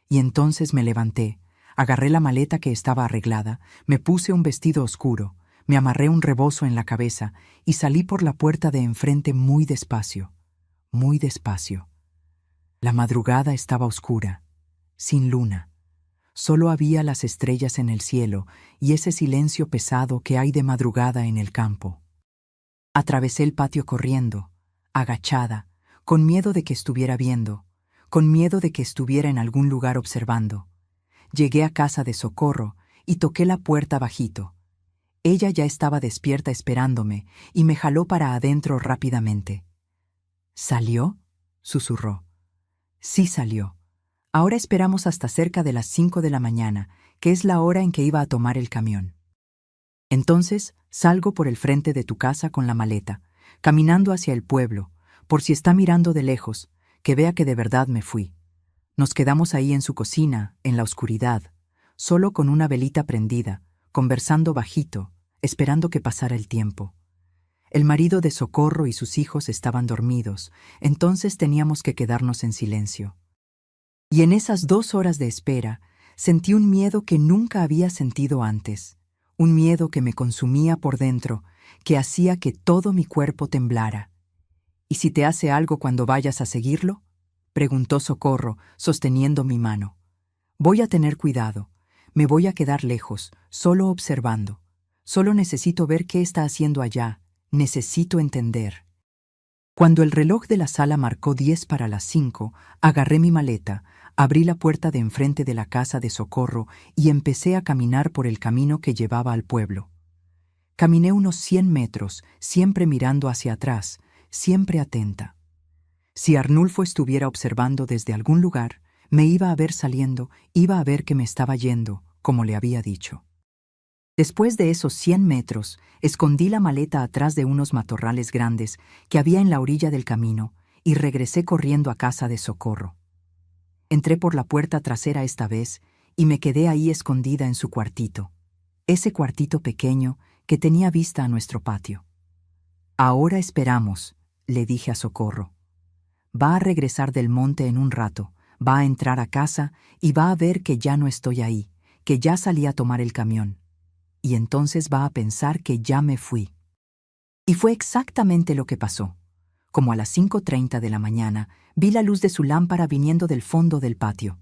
Y entonces me levanté, agarré la maleta que estaba arreglada, me puse un vestido oscuro, me amarré un rebozo en la cabeza y salí por la puerta de enfrente muy despacio, muy despacio. La madrugada estaba oscura, sin luna. Solo había las estrellas en el cielo y ese silencio pesado que hay de madrugada en el campo. Atravesé el patio corriendo, agachada, con miedo de que estuviera viendo, con miedo de que estuviera en algún lugar observando. Llegué a casa de Socorro y toqué la puerta bajito. Ella ya estaba despierta esperándome y me jaló para adentro rápidamente. ¿Salió?, susurró. Sí salió. Ahora esperamos hasta cerca de las 5 de la mañana, que es la hora en que iba a tomar el camión. Entonces salgo por el frente de tu casa con la maleta, caminando hacia el pueblo, por si está mirando de lejos, que vea que de verdad me fui. Nos quedamos ahí en su cocina, en la oscuridad, solo con una velita prendida, conversando bajito, esperando que pasara el tiempo. El marido de Socorro y sus hijos estaban dormidos, entonces teníamos que quedarnos en silencio. Y en esas 2 horas de espera, sentí un miedo que nunca había sentido antes, un miedo que me consumía por dentro, que hacía que todo mi cuerpo temblara. ¿Y si te hace algo cuando vayas a seguirlo?, preguntó Socorro, sosteniendo mi mano. Voy a tener cuidado, me voy a quedar lejos, solo observando. Solo necesito ver qué está haciendo allá, necesito entender. Cuando el reloj de la sala marcó 10 para las 5, agarré mi maleta, abrí la puerta de enfrente de la casa de Socorro y empecé a caminar por el camino que llevaba al pueblo. Caminé unos 100 metros, siempre mirando hacia atrás, siempre atenta. Si Arnulfo estuviera observando desde algún lugar, me iba a ver saliendo, iba a ver que me estaba yendo, como le había dicho. Después de esos 100 metros, escondí la maleta atrás de unos matorrales grandes que había en la orilla del camino y regresé corriendo a casa de Socorro. Entré por la puerta trasera esta vez y me quedé ahí escondida en su cuartito, ese cuartito pequeño que tenía vista a nuestro patio. Ahora esperamos, le dije a Socorro. Va a regresar del monte en un rato, va a entrar a casa y va a ver que ya no estoy ahí, que ya salí a tomar el camión. Y entonces va a pensar que ya me fui. Y fue exactamente lo que pasó. Como a las 5:30 de la mañana, vi la luz de su lámpara viniendo del fondo del patio.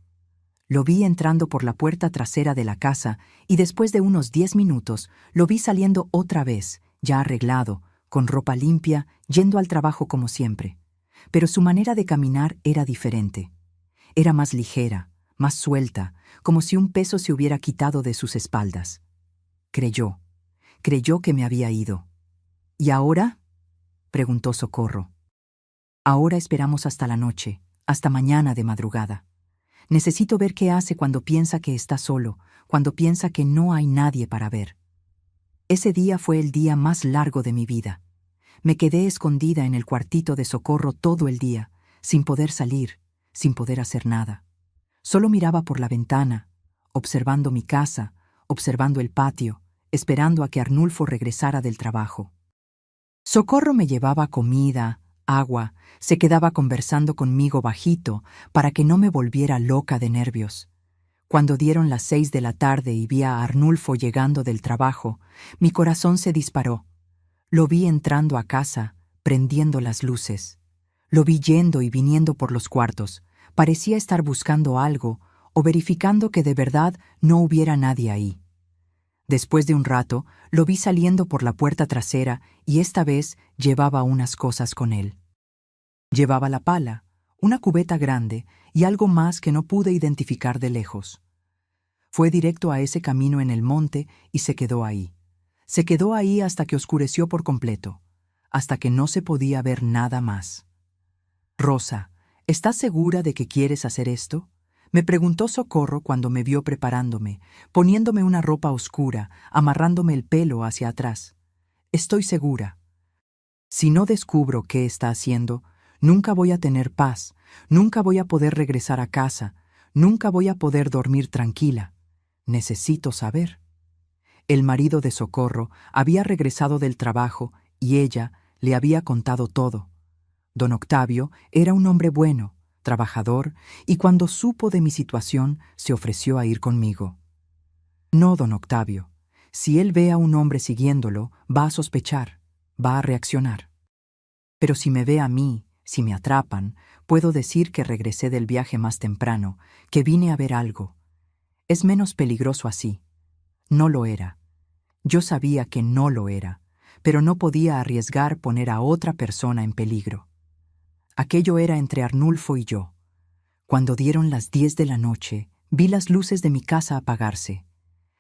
Lo vi entrando por la puerta trasera de la casa y después de unos 10 minutos lo vi saliendo otra vez, ya arreglado, con ropa limpia, yendo al trabajo como siempre. Pero su manera de caminar era diferente. Era más ligera, más suelta, como si un peso se hubiera quitado de sus espaldas. Creyó que me había ido. ¿Y ahora?, preguntó Socorro. Ahora esperamos hasta la noche, hasta mañana de madrugada. Necesito ver qué hace cuando piensa que está solo, cuando piensa que no hay nadie para ver. Ese día fue el día más largo de mi vida. Me quedé escondida en el cuartito de Socorro todo el día, sin poder salir, sin poder hacer nada. Solo miraba por la ventana, observando mi casa, observando el patio, esperando a que Arnulfo regresara del trabajo. Socorro me llevaba comida, agua, se quedaba conversando conmigo bajito para que no me volviera loca de nervios. Cuando dieron las 6 de la tarde y vi a Arnulfo llegando del trabajo, mi corazón se disparó. Lo vi entrando a casa, prendiendo las luces. Lo vi yendo y viniendo por los cuartos. Parecía estar buscando algo o verificando que de verdad no hubiera nadie ahí. Después de un rato, lo vi saliendo por la puerta trasera y esta vez llevaba unas cosas con él. Llevaba la pala, una cubeta grande y algo más que no pude identificar de lejos. Fue directo a ese camino en el monte y se quedó ahí. Se quedó ahí hasta que oscureció por completo, hasta que no se podía ver nada más. «Rosa, ¿estás segura de que quieres hacer esto?», me preguntó Socorro cuando me vio preparándome, poniéndome una ropa oscura, amarrándome el pelo hacia atrás. «Estoy segura. Si no descubro qué está haciendo, nunca voy a tener paz, nunca voy a poder regresar a casa, nunca voy a poder dormir tranquila. Necesito saber». El marido de Socorro había regresado del trabajo y ella le había contado todo. Don Octavio era un hombre bueno, trabajador, y cuando supo de mi situación se ofreció a ir conmigo. «No, don Octavio. Si él ve a un hombre siguiéndolo, va a sospechar, va a reaccionar. Pero si me ve a mí, si me atrapan, puedo decir que regresé del viaje más temprano, que vine a ver algo. Es menos peligroso así». No lo era. Yo sabía que no lo era, pero no podía arriesgar poner a otra persona en peligro. Aquello era entre Arnulfo y yo. Cuando dieron las 10 de la noche, vi las luces de mi casa apagarse.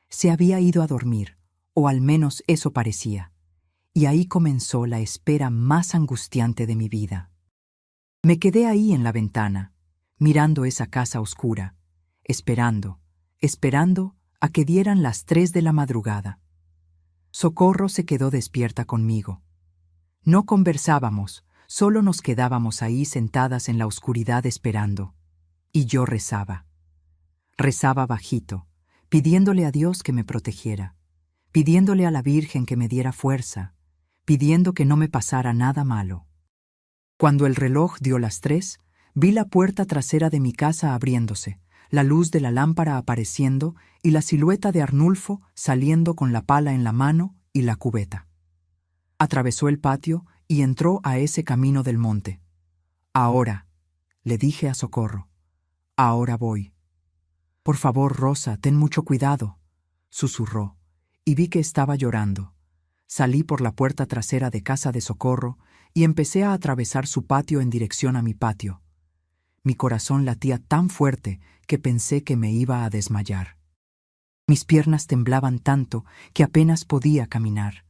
Se había ido a dormir, o al menos eso parecía. Y ahí comenzó la espera más angustiante de mi vida. Me quedé ahí en la ventana, mirando esa casa oscura, esperando a que dieran las 3 de la madrugada. Socorro se quedó despierta conmigo. No conversábamos, solo nos quedábamos ahí sentadas en la oscuridad esperando. Y yo rezaba. Rezaba bajito, pidiéndole a Dios que me protegiera, pidiéndole a la Virgen que me diera fuerza, pidiendo que no me pasara nada malo. Cuando el reloj dio las 3, vi la puerta trasera de mi casa abriéndose, la luz de la lámpara apareciendo y la silueta de Arnulfo saliendo con la pala en la mano y la cubeta. Atravesó el patio y entró a ese camino del monte. «Ahora», le dije a Socorro, «ahora voy». «Por favor, Rosa, ten mucho cuidado», susurró, y vi que estaba llorando. Salí por la puerta trasera de casa de Socorro y empecé a atravesar su patio en dirección a mi patio. Mi corazón latía tan fuerte que pensé que me iba a desmayar. Mis piernas temblaban tanto que apenas podía caminar.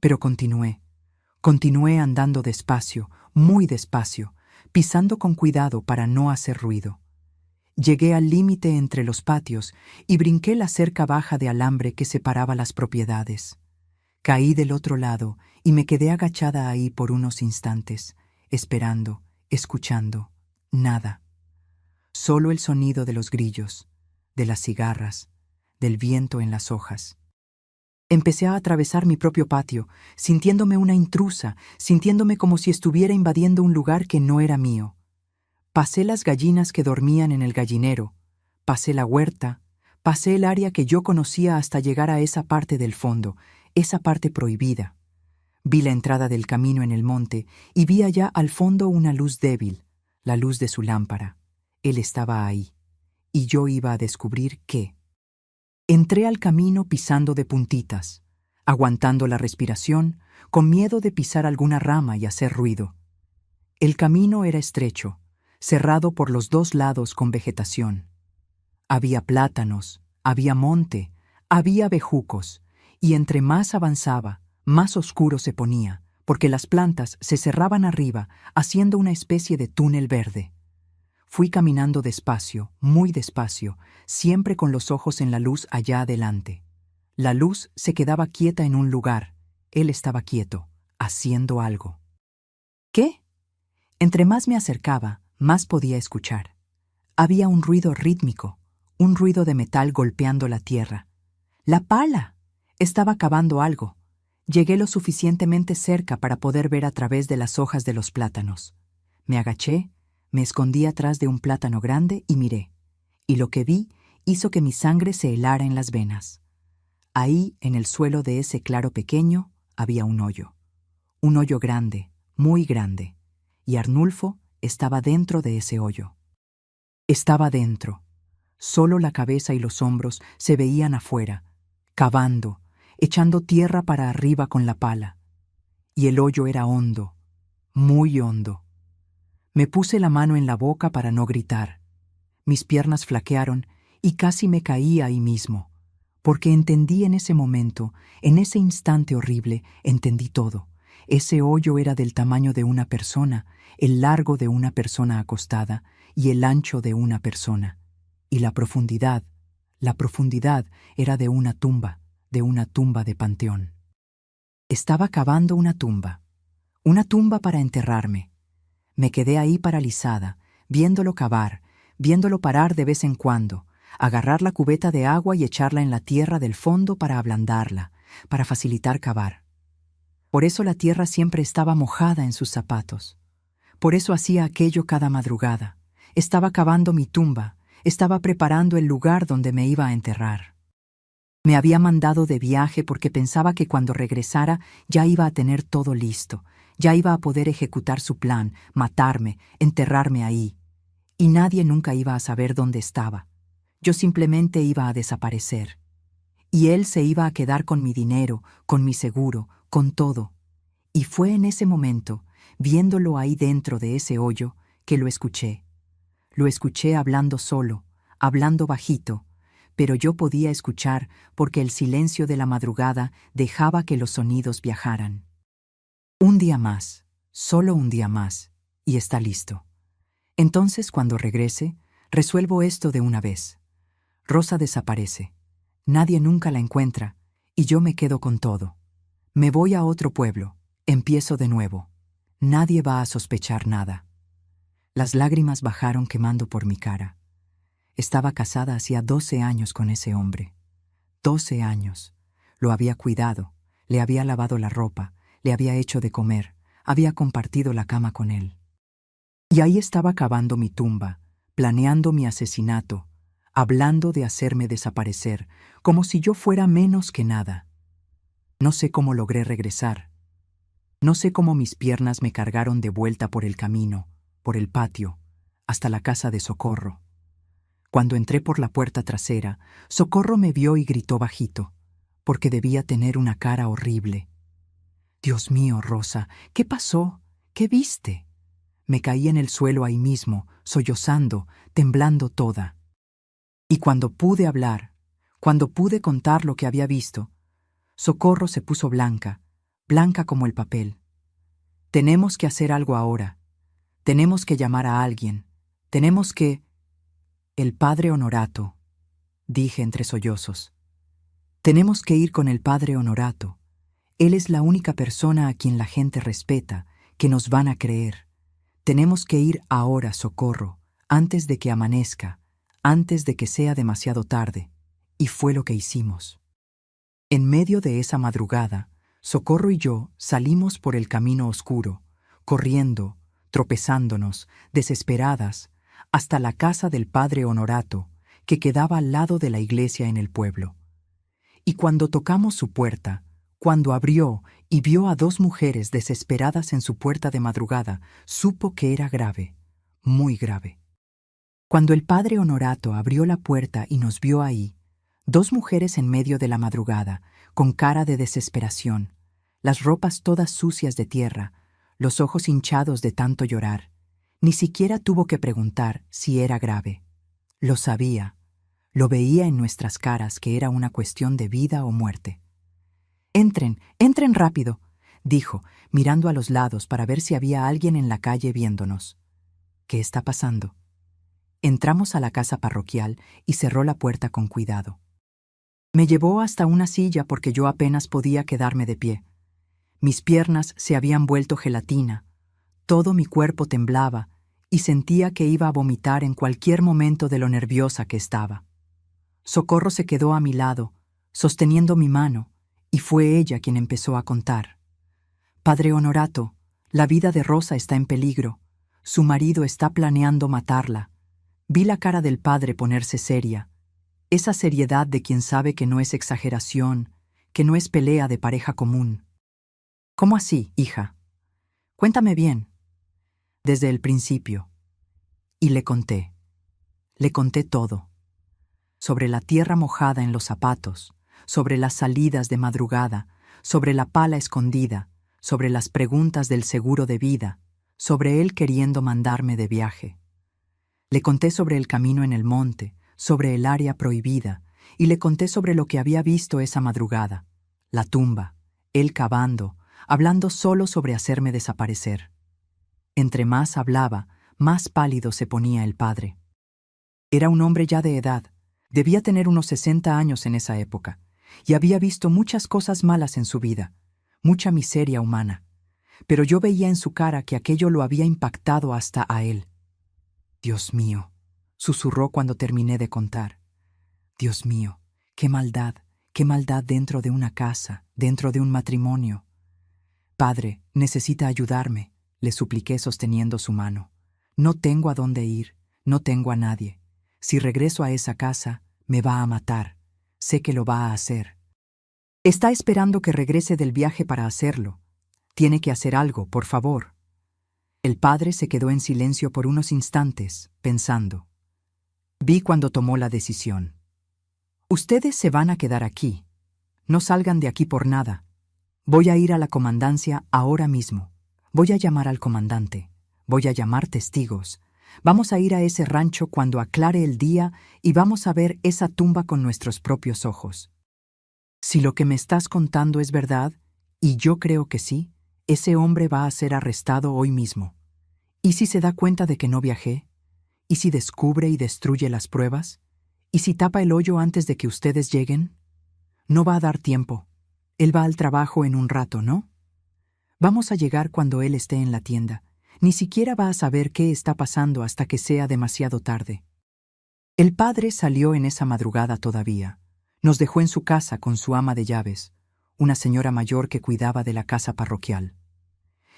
Pero continué andando despacio, muy despacio, pisando con cuidado para no hacer ruido. Llegué al límite entre los patios y brinqué la cerca baja de alambre que separaba las propiedades. Caí del otro lado y me quedé agachada ahí por unos instantes, esperando, escuchando, nada. Solo el sonido de los grillos, de las cigarras, del viento en las hojas. Empecé a atravesar mi propio patio, sintiéndome una intrusa, sintiéndome como si estuviera invadiendo un lugar que no era mío. Pasé las gallinas que dormían en el gallinero, pasé la huerta, pasé el área que yo conocía hasta llegar a esa parte del fondo, esa parte prohibida. Vi la entrada del camino en el monte y vi allá al fondo una luz débil, la luz de su lámpara. Él estaba ahí, y yo iba a descubrir qué. Entré al camino pisando de puntitas, aguantando la respiración, con miedo de pisar alguna rama y hacer ruido. El camino era estrecho, cerrado por los 2 lados con vegetación. Había plátanos, había monte, había bejucos, y entre más avanzaba, más oscuro se ponía, porque las plantas se cerraban arriba, haciendo una especie de túnel verde. Fui caminando despacio, muy despacio, siempre con los ojos en la luz allá adelante. La luz se quedaba quieta en un lugar. Él estaba quieto, haciendo algo. ¿Qué? Entre más me acercaba, más podía escuchar. Había un ruido rítmico, un ruido de metal golpeando la tierra. ¡La pala! Estaba cavando algo. Llegué lo suficientemente cerca para poder ver a través de las hojas de los plátanos. Me agaché, me escondí atrás de un plátano grande y miré. Y lo que vi hizo que mi sangre se helara en las venas. Ahí, en el suelo de ese claro pequeño, había un hoyo grande, muy grande, y Arnulfo estaba dentro de ese hoyo. Estaba dentro. Solo la cabeza y los hombros se veían afuera, cavando, echando tierra para arriba con la pala. Y el hoyo era hondo, muy hondo. Me puse la mano en la boca para no gritar. Mis piernas flaquearon y casi me caí ahí mismo, porque entendí en ese momento, en ese instante horrible, entendí todo. Ese hoyo era del tamaño de una persona, el largo de una persona acostada y el ancho de una persona. Y la profundidad era de una tumba de panteón. Estaba cavando una tumba para enterrarme. Me quedé ahí paralizada, viéndolo cavar, viéndolo parar de vez en cuando, agarrar la cubeta de agua y echarla en la tierra del fondo para ablandarla, para facilitar cavar. Por eso la tierra siempre estaba mojada en sus zapatos. Por eso hacía aquello cada madrugada. Estaba cavando mi tumba, estaba preparando el lugar donde me iba a enterrar. Me había mandado de viaje porque pensaba que cuando regresara ya iba a tener todo listo, ya iba a poder ejecutar su plan, matarme, enterrarme ahí. Y nadie nunca iba a saber dónde estaba. Yo simplemente iba a desaparecer. Y él se iba a quedar con mi dinero, con mi seguro, con todo. Y fue en ese momento, viéndolo ahí dentro de ese hoyo, que lo escuché. Lo escuché hablando solo, hablando bajito, pero yo podía escuchar porque el silencio de la madrugada dejaba que los sonidos viajaran. Un día más, solo un día más, y está listo. Entonces, cuando regrese, resuelvo esto de una vez. Rosa desaparece. Nadie nunca la encuentra, y yo me quedo con todo. Me voy a otro pueblo, empiezo de nuevo. Nadie va a sospechar nada. Las lágrimas bajaron quemando por mi cara. Estaba casada hacía 12 años con ese hombre. 12 años. Lo había cuidado, le había lavado la ropa, le había hecho de comer, había compartido la cama con él. Y ahí estaba cavando mi tumba, planeando mi asesinato, hablando de hacerme desaparecer, como si yo fuera menos que nada. No sé cómo logré regresar. No sé cómo mis piernas me cargaron de vuelta por el camino, por el patio, hasta la casa de Socorro. Cuando entré por la puerta trasera, Socorro me vio y gritó bajito, porque debía tener una cara horrible. «Dios mío, Rosa, ¿qué pasó? ¿Qué viste?» Me caí en el suelo ahí mismo, sollozando, temblando toda. Y cuando pude hablar, cuando pude contar lo que había visto, Socorro se puso blanca, blanca como el papel. «Tenemos que hacer algo ahora. Tenemos que llamar a alguien. Tenemos que...» «El padre Honorato», dije entre sollozos. «Tenemos que ir con el padre Honorato. Él es la única persona a quien la gente respeta, que nos van a creer. Tenemos que ir ahora, Socorro, antes de que amanezca, antes de que sea demasiado tarde». Y fue lo que hicimos. En medio de esa madrugada, Socorro y yo salimos por el camino oscuro, corriendo, tropezándonos, desesperadas, hasta la casa del padre Honorato, que quedaba al lado de la iglesia en el pueblo. Y cuando tocamos su puerta, cuando abrió y vio a 2 mujeres desesperadas en su puerta de madrugada, supo que era grave, muy grave. Cuando el padre Honorato abrió la puerta y nos vio ahí, 2 mujeres en medio de la madrugada, con cara de desesperación, las ropas todas sucias de tierra, los ojos hinchados de tanto llorar, ni siquiera tuvo que preguntar si era grave. Lo sabía, lo veía en nuestras caras que era una cuestión de vida o muerte. «Entren, entren rápido», dijo, mirando a los lados para ver si había alguien en la calle viéndonos. «¿Qué está pasando?» Entramos a la casa parroquial y cerró la puerta con cuidado. Me llevó hasta una silla porque yo apenas podía quedarme de pie. Mis piernas se habían vuelto gelatina, todo mi cuerpo temblaba y sentía que iba a vomitar en cualquier momento de lo nerviosa que estaba. Socorro se quedó a mi lado, sosteniendo mi mano, y fue ella quien empezó a contar. «Padre Honorato, la vida de Rosa está en peligro. Su marido está planeando matarla. Vi la cara del padre ponerse seria. Esa seriedad de quien sabe que no es exageración, que no es pelea de pareja común. ¿Cómo así, hija? Cuéntame bien. Desde el principio. Y le conté. Le conté todo. Sobre la tierra mojada en los zapatos, sobre las salidas de madrugada, sobre la pala escondida, sobre las preguntas del seguro de vida, sobre él queriendo mandarme de viaje. Le conté sobre el camino en el monte, sobre el área prohibida, y le conté sobre lo que había visto esa madrugada, la tumba, él cavando, hablando solo sobre hacerme desaparecer. Entre más hablaba, más pálido se ponía el padre. Era un hombre ya de edad, debía tener unos 60 años en esa época, y había visto muchas cosas malas en su vida, mucha miseria humana, pero yo veía en su cara que aquello lo había impactado hasta a él. Dios mío, susurró cuando terminé de contar. Dios mío, qué maldad dentro de una casa, dentro de un matrimonio. Padre, necesita ayudarme, le supliqué sosteniendo su mano. No tengo a dónde ir, no tengo a nadie. Si regreso a esa casa, me va a matar. Sé que lo va a hacer. Está esperando que regrese del viaje para hacerlo. Tiene que hacer algo, por favor. El padre se quedó en silencio por unos instantes, pensando. Vi cuando tomó la decisión. Ustedes se van a quedar aquí. No salgan de aquí por nada. Voy a ir a la comandancia ahora mismo. Voy a llamar al comandante. Voy a llamar testigos. Vamos a ir a ese rancho cuando aclare el día y vamos a ver esa tumba con nuestros propios ojos. Si lo que me estás contando es verdad, y yo creo que sí, ese hombre va a ser arrestado hoy mismo. ¿Y si se da cuenta de que no viajé? ¿Y si descubre y destruye las pruebas? ¿Y si tapa el hoyo antes de que ustedes lleguen? No va a dar tiempo. Él va al trabajo en un rato, ¿no? Vamos a llegar cuando él esté en la tienda. Ni siquiera va a saber qué está pasando hasta que sea demasiado tarde. El padre salió en esa madrugada todavía. Nos dejó en su casa con su ama de llaves, una señora mayor que cuidaba de la casa parroquial.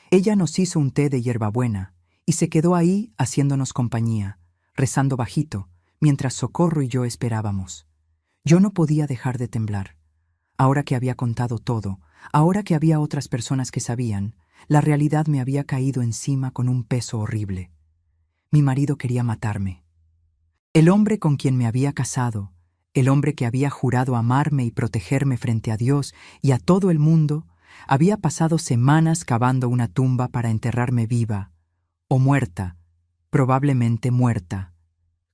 Ella nos hizo un té de hierbabuena y se quedó ahí haciéndonos compañía, rezando bajito, mientras Socorro y yo esperábamos. Yo no podía dejar de temblar. Ahora que había contado todo, ahora que había otras personas que sabían, la realidad me había caído encima con un peso horrible. Mi marido quería matarme. El hombre con quien me había casado, el hombre que había jurado amarme y protegerme frente a Dios y a todo el mundo, había pasado semanas cavando una tumba para enterrarme viva, o muerta, probablemente muerta.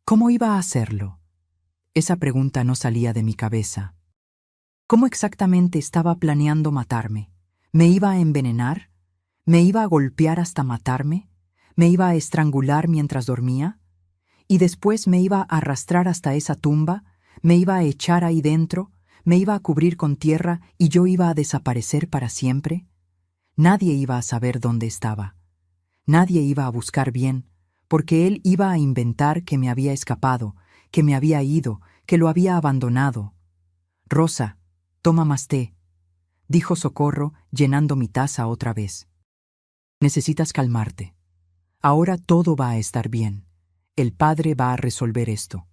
¿Cómo iba a hacerlo? Esa pregunta no salía de mi cabeza. ¿Cómo exactamente estaba planeando matarme? ¿Me iba a envenenar? ¿Me iba a golpear hasta matarme? ¿Me iba a estrangular mientras dormía? ¿Y después me iba a arrastrar hasta esa tumba? ¿Me iba a echar ahí dentro? ¿Me iba a cubrir con tierra y yo iba a desaparecer para siempre? Nadie iba a saber dónde estaba. Nadie iba a buscar bien, porque él iba a inventar que me había escapado, que me había ido, que lo había abandonado. Rosa, toma más té, dijo Socorro, llenando mi taza otra vez. Necesitas calmarte. Ahora todo va a estar bien. El padre va a resolver esto.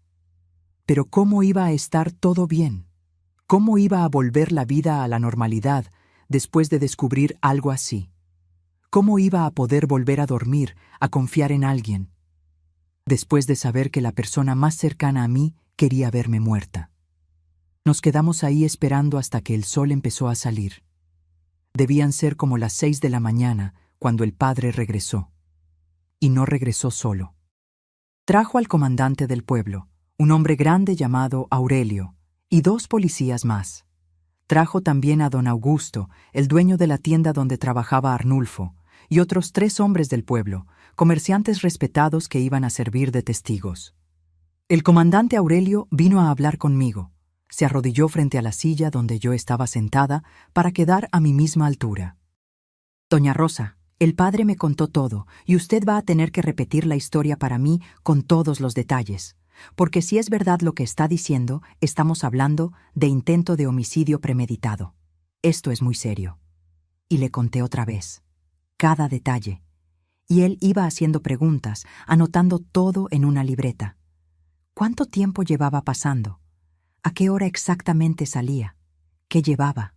Pero ¿cómo iba a estar todo bien? ¿Cómo iba a volver la vida a la normalidad después de descubrir algo así? ¿Cómo iba a poder volver a dormir, a confiar en alguien, después de saber que la persona más cercana a mí quería verme muerta? Nos quedamos ahí esperando hasta que el sol empezó a salir. Debían ser como las 6 de la mañana cuando el padre regresó. Y no regresó solo. Trajo al comandante del pueblo, un hombre grande llamado Aurelio, y 2 policías más. Trajo también a don Augusto, el dueño de la tienda donde trabajaba Arnulfo, y otros 3 hombres del pueblo, comerciantes respetados que iban a servir de testigos. El comandante Aurelio vino a hablar conmigo. Se arrodilló frente a la silla donde yo estaba sentada para quedar a mi misma altura. Doña Rosa, el padre me contó todo, y usted va a tener que repetir la historia para mí con todos los detalles. Porque si es verdad lo que está diciendo, estamos hablando de intento de homicidio premeditado. Esto es muy serio. Y le conté otra vez, cada detalle. Y él iba haciendo preguntas, anotando todo en una libreta. ¿Cuánto tiempo llevaba pasando? ¿A qué hora exactamente salía? ¿Qué llevaba?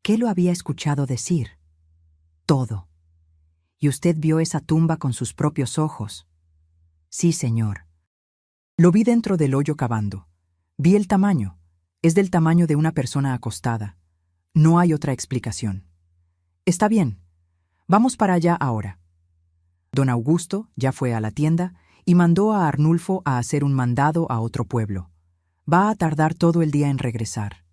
¿Qué lo había escuchado decir? Todo. ¿Y usted vio esa tumba con sus propios ojos? Sí, señor. Lo vi dentro del hoyo cavando. Vi el tamaño. Es del tamaño de una persona acostada. No hay otra explicación. Está bien. Vamos para allá ahora. Don Augusto ya fue a la tienda y mandó a Arnulfo a hacer un mandado a otro pueblo. Va a tardar todo el día en regresar.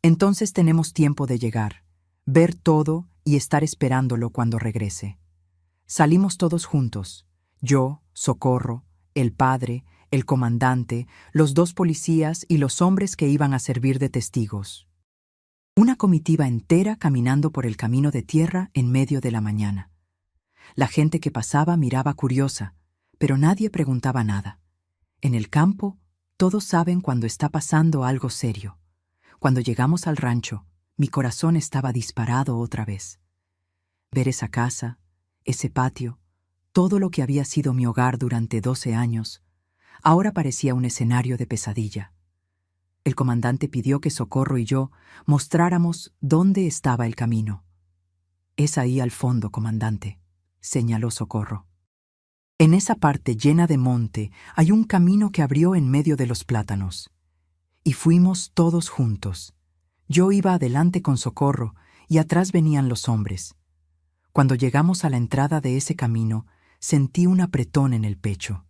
Entonces tenemos tiempo de llegar, ver todo y estar esperándolo cuando regrese. Salimos todos juntos, yo, Socorro, el padre, el comandante, los 2 policías y los hombres que iban a servir de testigos. Una comitiva entera caminando por el camino de tierra en medio de la mañana. La gente que pasaba miraba curiosa, pero nadie preguntaba nada. En el campo, todos saben cuando está pasando algo serio. Cuando llegamos al rancho, mi corazón estaba disparado otra vez. Ver esa casa, ese patio, todo lo que había sido mi hogar durante 12 años, ahora parecía un escenario de pesadilla. El comandante pidió que Socorro y yo mostráramos dónde estaba el camino. Es ahí al fondo, comandante, señaló Socorro. En esa parte llena de monte hay un camino que abrió en medio de los plátanos. Y fuimos todos juntos. Yo iba adelante con Socorro y atrás venían los hombres. Cuando llegamos a la entrada de ese camino, sentí un apretón en el pecho.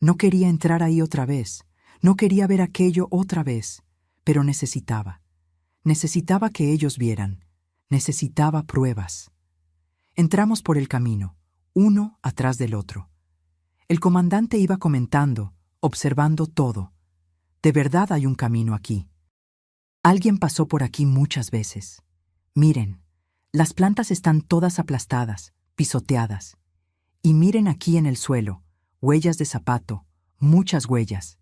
No quería entrar ahí otra vez, no quería ver aquello otra vez, pero necesitaba que ellos vieran, necesitaba pruebas. Entramos por el camino, uno atrás del otro. El comandante iba comentando, observando todo. De verdad hay un camino aquí. Alguien pasó por aquí muchas veces. Miren, las plantas están todas aplastadas, pisoteadas. Y miren aquí en el suelo, huellas de zapato, muchas huellas.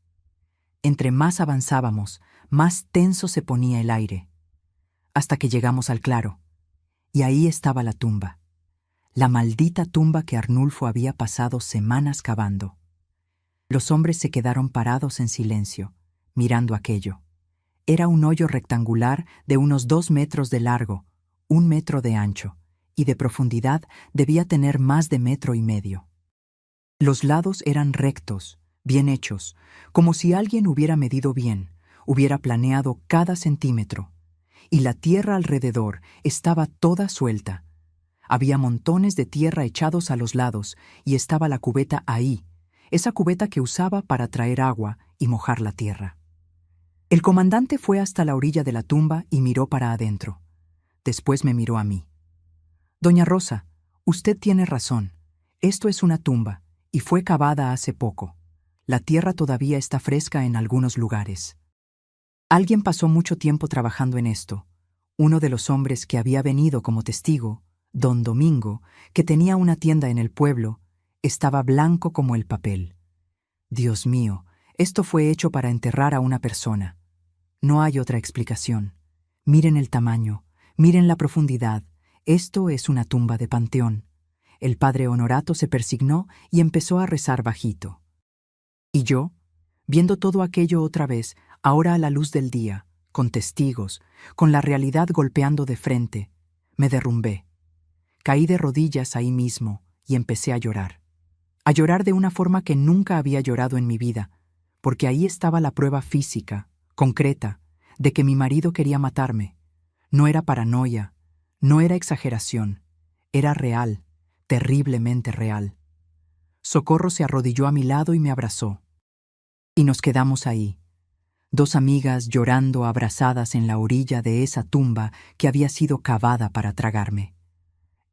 Entre más avanzábamos, más tenso se ponía el aire. Hasta que llegamos al claro. Y ahí estaba la tumba. La maldita tumba que Arnulfo había pasado semanas cavando. Los hombres se quedaron parados en silencio, mirando aquello. Era un hoyo rectangular de unos 2 metros de largo, 1 metro de ancho, y de profundidad debía tener más de 1,5 metros. Los lados eran rectos, bien hechos, como si alguien hubiera medido bien, hubiera planeado cada centímetro. Y la tierra alrededor estaba toda suelta. Había montones de tierra echados a los lados y estaba la cubeta ahí, esa cubeta que usaba para traer agua y mojar la tierra. El comandante fue hasta la orilla de la tumba y miró para adentro. Después me miró a mí. Doña Rosa, usted tiene razón. Esto es una tumba y fue cavada hace poco. La tierra todavía está fresca en algunos lugares. Alguien pasó mucho tiempo trabajando en esto. Uno de los hombres que había venido como testigo, don Domingo, que tenía una tienda en el pueblo, estaba blanco como el papel. Dios mío, esto fue hecho para enterrar a una persona. No hay otra explicación. Miren el tamaño, miren la profundidad. Esto es una tumba de panteón. El padre Honorato se persignó y empezó a rezar bajito. Y yo, viendo todo aquello otra vez, ahora a la luz del día, con testigos, con la realidad golpeando de frente, me derrumbé. Caí de rodillas ahí mismo y empecé a llorar. A llorar de una forma que nunca había llorado en mi vida, porque ahí estaba la prueba física, concreta, de que mi marido quería matarme. No era paranoia, no era exageración, era real, terriblemente real. Socorro se arrodilló a mi lado y me abrazó. Y nos quedamos ahí, 2 amigas llorando abrazadas en la orilla de esa tumba que había sido cavada para tragarme.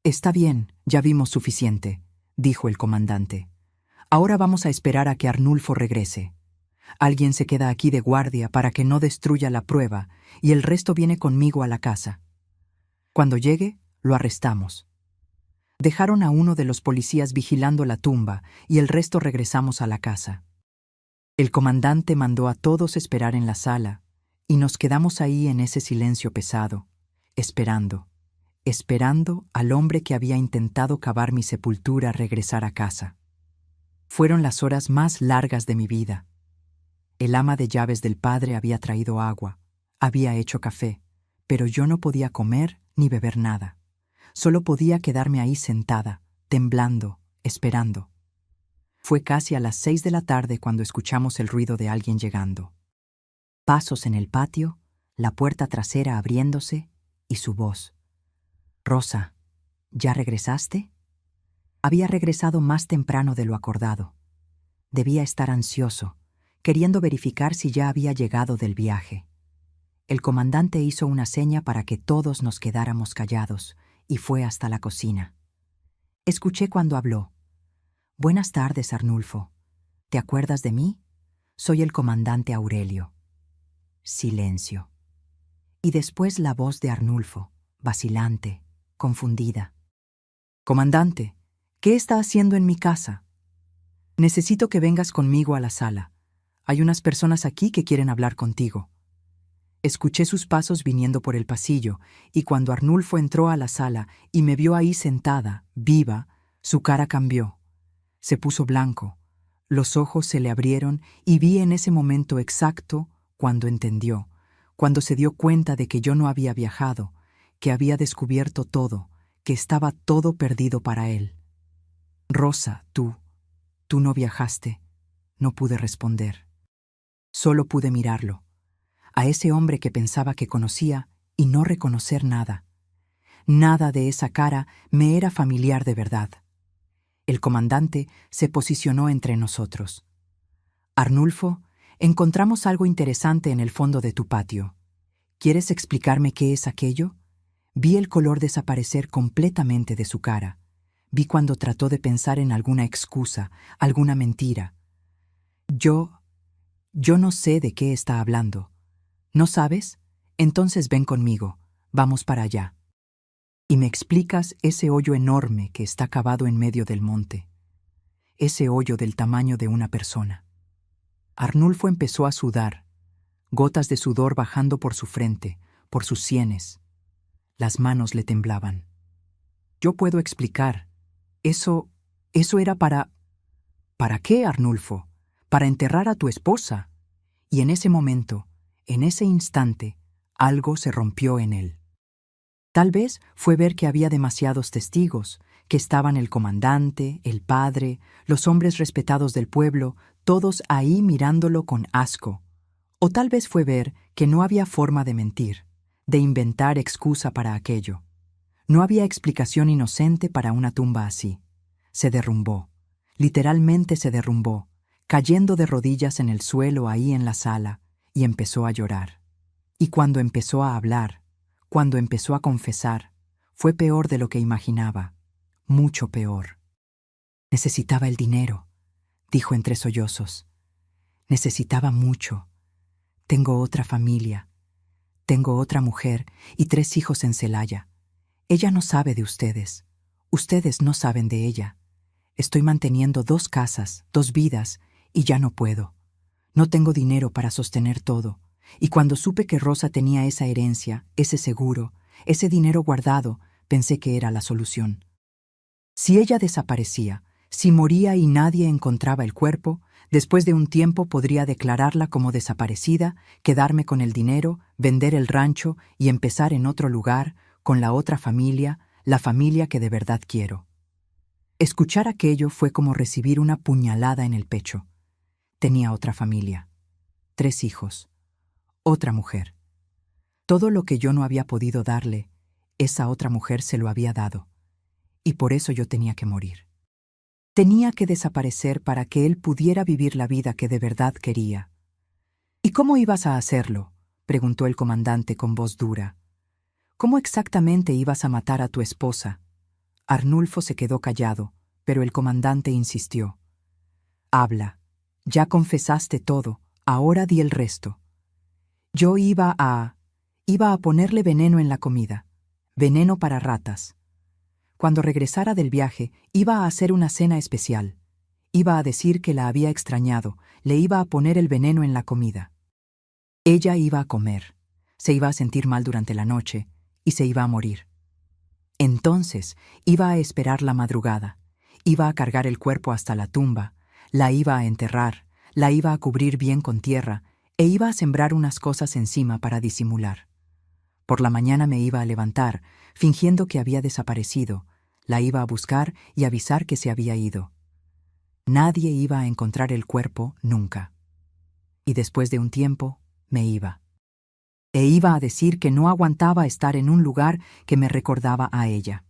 Está bien, ya vimos suficiente, dijo el comandante. Ahora vamos a esperar a que Arnulfo regrese. Alguien se queda aquí de guardia para que no destruya la prueba y el resto viene conmigo a la casa. Cuando llegue, lo arrestamos. Dejaron a uno de los policías vigilando la tumba y el resto regresamos a la casa. El comandante mandó a todos esperar en la sala y nos quedamos ahí en ese silencio pesado, esperando al hombre que había intentado cavar mi sepultura regresar a casa. Fueron las horas más largas de mi vida. El ama de llaves del padre había traído agua, había hecho café, pero yo no podía comer ni beber nada. Solo podía quedarme ahí sentada, temblando, esperando. Fue casi a las 6 de la tarde cuando escuchamos el ruido de alguien llegando. Pasos en el patio, la puerta trasera abriéndose y su voz. «Rosa, ¿ya regresaste?» Había regresado más temprano de lo acordado. Debía estar ansioso, queriendo verificar si ya había llegado del viaje. El comandante hizo una seña para que todos nos quedáramos callados y fue hasta la cocina. Escuché cuando habló. «Buenas tardes, Arnulfo. ¿Te acuerdas de mí? Soy el comandante Aurelio». Silencio. Y después la voz de Arnulfo, vacilante, confundida. «Comandante, ¿qué está haciendo en mi casa? Necesito que vengas conmigo a la sala. Hay unas personas aquí que quieren hablar contigo». Escuché sus pasos viniendo por el pasillo, y cuando Arnulfo entró a la sala y me vio ahí sentada, viva, su cara cambió. Se puso blanco, los ojos se le abrieron y vi en ese momento exacto cuando entendió, cuando se dio cuenta de que yo no había viajado, que había descubierto todo, que estaba todo perdido para él. «Rosa, tú no viajaste», no pude responder. Solo pude mirarlo, a ese hombre que pensaba que conocía y no reconocer nada. Nada de esa cara me era familiar de verdad. El comandante se posicionó entre nosotros. «Arnulfo, encontramos algo interesante en el fondo de tu patio. ¿Quieres explicarme qué es aquello?» Vi el color desaparecer completamente de su cara. Vi cuando trató de pensar en alguna excusa, alguna mentira. Yo no sé de qué está hablando. ¿No sabes? Entonces ven conmigo, vamos para allá. Y me explicas ese hoyo enorme que está cavado en medio del monte. Ese hoyo del tamaño de una persona. Arnulfo empezó a sudar, gotas de sudor bajando por su frente, por sus sienes. Las manos le temblaban. «Yo puedo explicar. Eso era para...» «¿Para qué, Arnulfo? Para enterrar a tu esposa». Y en ese momento, en ese instante, algo se rompió en él. Tal vez fue ver que había demasiados testigos, que estaban el comandante, el padre, los hombres respetados del pueblo, todos ahí mirándolo con asco. O tal vez fue ver que no había forma de mentir, de inventar excusa para aquello. No había explicación inocente para una tumba así. Se derrumbó, literalmente se derrumbó, cayendo de rodillas en el suelo ahí en la sala, y empezó a llorar. Y cuando empezó a hablar, cuando empezó a confesar, fue peor de lo que imaginaba, mucho peor. «Necesitaba el dinero», dijo entre sollozos. «Necesitaba mucho. Tengo otra familia. Tengo otra mujer y 3 hijos en Celaya. Ella no sabe de ustedes. Ustedes no saben de ella. Estoy manteniendo 2 casas, 2 vidas, y ya no puedo. No tengo dinero para sostener todo. Y cuando supe que Rosa tenía esa herencia, ese seguro, ese dinero guardado, pensé que era la solución. Si ella desaparecía, si moría y nadie encontraba el cuerpo, después de un tiempo podría declararla como desaparecida, quedarme con el dinero, vender el rancho y empezar en otro lugar, con la otra familia, la familia que de verdad quiero». Escuchar aquello fue como recibir una puñalada en el pecho. Tenía otra familia, 3 hijos, otra mujer. Todo lo que yo no había podido darle, esa otra mujer se lo había dado. Y por eso yo tenía que morir. Tenía que desaparecer para que él pudiera vivir la vida que de verdad quería. «¿Y cómo ibas a hacerlo?», preguntó el comandante con voz dura. «¿Cómo exactamente ibas a matar a tu esposa?». Arnulfo se quedó callado, pero el comandante insistió. «Habla. Ya confesaste todo, ahora di el resto». «Yo iba a ponerle veneno en la comida, veneno para ratas. Cuando regresara del viaje, iba a hacer una cena especial. Iba a decir que la había extrañado, le iba a poner el veneno en la comida. Ella iba a comer, se iba a sentir mal durante la noche y se iba a morir. Entonces iba a esperar la madrugada, iba a cargar el cuerpo hasta la tumba, la iba a enterrar, La iba a cubrir bien con tierra e iba a sembrar unas cosas encima para disimular. Por la mañana me iba a levantar, fingiendo que había desaparecido. La iba a buscar y avisar que se había ido. Nadie iba a encontrar el cuerpo nunca. Y después de un tiempo, me iba. E iba a decir que no aguantaba estar en un lugar que me recordaba a ella.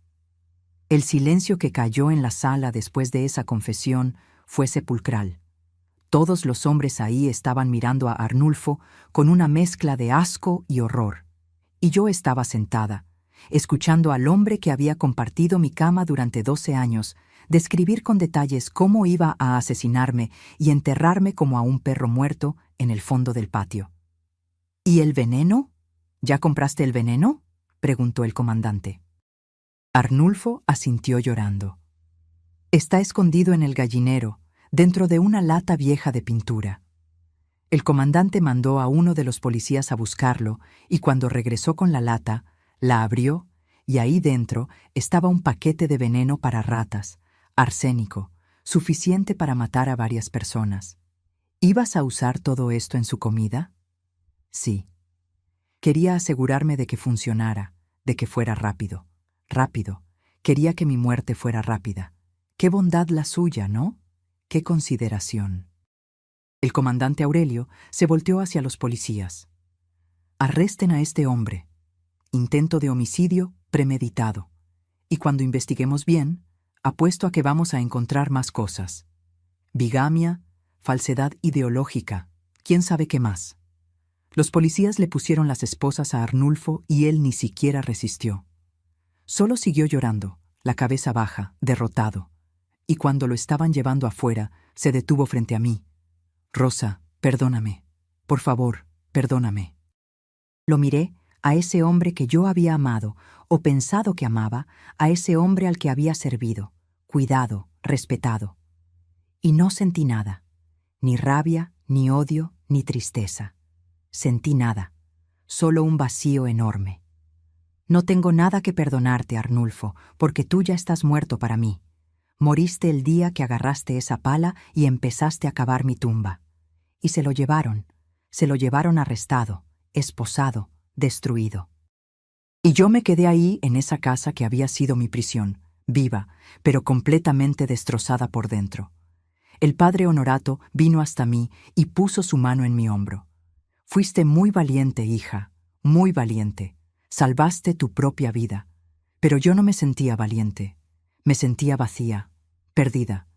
El silencio que cayó en la sala después de esa confesión fue sepulcral. Todos los hombres ahí estaban mirando a Arnulfo con una mezcla de asco y horror. Y yo estaba sentada, escuchando al hombre que había compartido mi cama durante 12 años, describir con detalles cómo iba a asesinarme y enterrarme como a un perro muerto en el fondo del patio. ¿Y el veneno? ¿Ya compraste el veneno?, preguntó el comandante. Arnulfo asintió llorando. Está escondido en el gallinero, dentro de una lata vieja de pintura. El comandante mandó a uno de los policías a buscarlo y cuando regresó con la lata, la abrió y ahí dentro estaba un paquete de veneno para ratas, arsénico, suficiente para matar a varias personas. ¿Ibas a usar todo esto en su comida? Sí. Quería asegurarme de que funcionara, de que fuera rápido. Rápido. Quería que mi muerte fuera rápida. Qué bondad la suya, ¿no? Qué consideración. El comandante Aurelio se volteó hacia los policías. Arresten a este hombre. Intento de homicidio premeditado. Y cuando investiguemos bien, apuesto a que vamos a encontrar más cosas. Bigamia, falsedad ideológica, quién sabe qué más. Los policías le pusieron las esposas a Arnulfo y él ni siquiera resistió. Solo siguió llorando, la cabeza baja, derrotado. Y cuando lo estaban llevando afuera, se detuvo frente a mí. Rosa, perdóname. Por favor, perdóname. Lo miré, a ese hombre que yo había amado, o pensado que amaba, a ese hombre al que había servido, cuidado, respetado. Y no sentí nada, ni rabia, ni odio, ni tristeza. Sentí nada, solo un vacío enorme. No tengo nada que perdonarte, Arnulfo, porque tú ya estás muerto para mí. Moriste el día que agarraste esa pala y empezaste a cavar mi tumba. Y se lo llevaron arrestado, esposado, destruido. Y yo me quedé ahí en esa casa que había sido mi prisión, viva, pero completamente destrozada por dentro. El padre Honorato vino hasta mí y puso su mano en mi hombro. Fuiste muy valiente, hija, muy valiente. Salvaste tu propia vida. Pero yo no me sentía valiente. Me sentía vacía, perdida.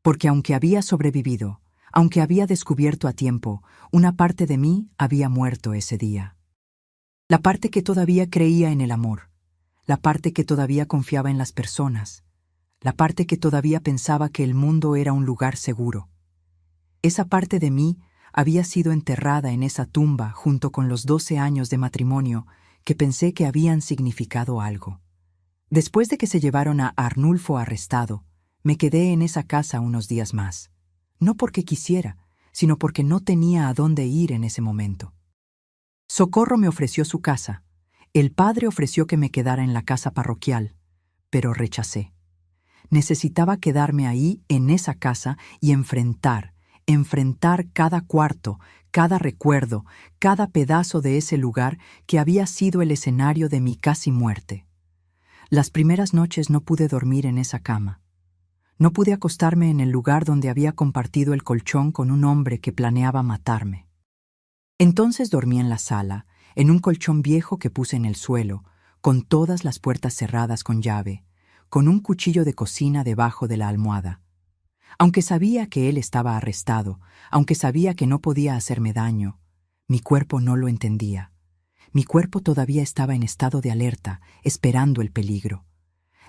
Porque aunque había sobrevivido, aunque había descubierto a tiempo, una parte de mí había muerto ese día. La parte que todavía creía en el amor, la parte que todavía confiaba en las personas, la parte que todavía pensaba que el mundo era un lugar seguro. Esa parte de mí había sido enterrada en esa tumba junto con los 12 años de matrimonio que pensé que habían significado algo. Después de que se llevaron a Arnulfo arrestado, me quedé en esa casa unos días más. No porque quisiera, sino porque no tenía a dónde ir en ese momento. Socorro me ofreció su casa. El padre ofreció que me quedara en la casa parroquial, pero rechacé. Necesitaba quedarme ahí en esa casa y enfrentar cada cuarto, cada recuerdo, cada pedazo de ese lugar que había sido el escenario de mi casi muerte. Las primeras noches no pude dormir en esa cama. No pude acostarme en el lugar donde había compartido el colchón con un hombre que planeaba matarme. Entonces dormí en la sala, en un colchón viejo que puse en el suelo, con todas las puertas cerradas con llave, con un cuchillo de cocina debajo de la almohada. Aunque sabía que él estaba arrestado, aunque sabía que no podía hacerme daño, mi cuerpo no lo entendía. Mi cuerpo todavía estaba en estado de alerta, esperando el peligro.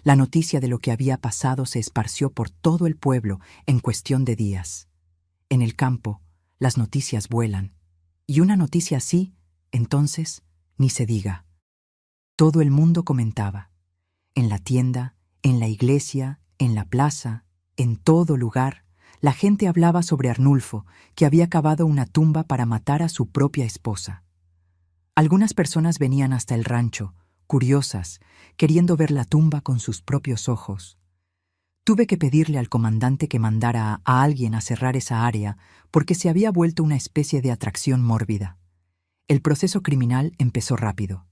La noticia de lo que había pasado se esparció por todo el pueblo en cuestión de días. En el campo, las noticias vuelan. Y una noticia así, entonces, ni se diga. Todo el mundo comentaba. En la tienda, en la iglesia, en la plaza, en todo lugar, la gente hablaba sobre Arnulfo, que había cavado una tumba para matar a su propia esposa. Algunas personas venían hasta el rancho, curiosas, queriendo ver la tumba con sus propios ojos. Tuve que pedirle al comandante que mandara a alguien a cerrar esa área porque se había vuelto una especie de atracción mórbida. El proceso criminal empezó rápido.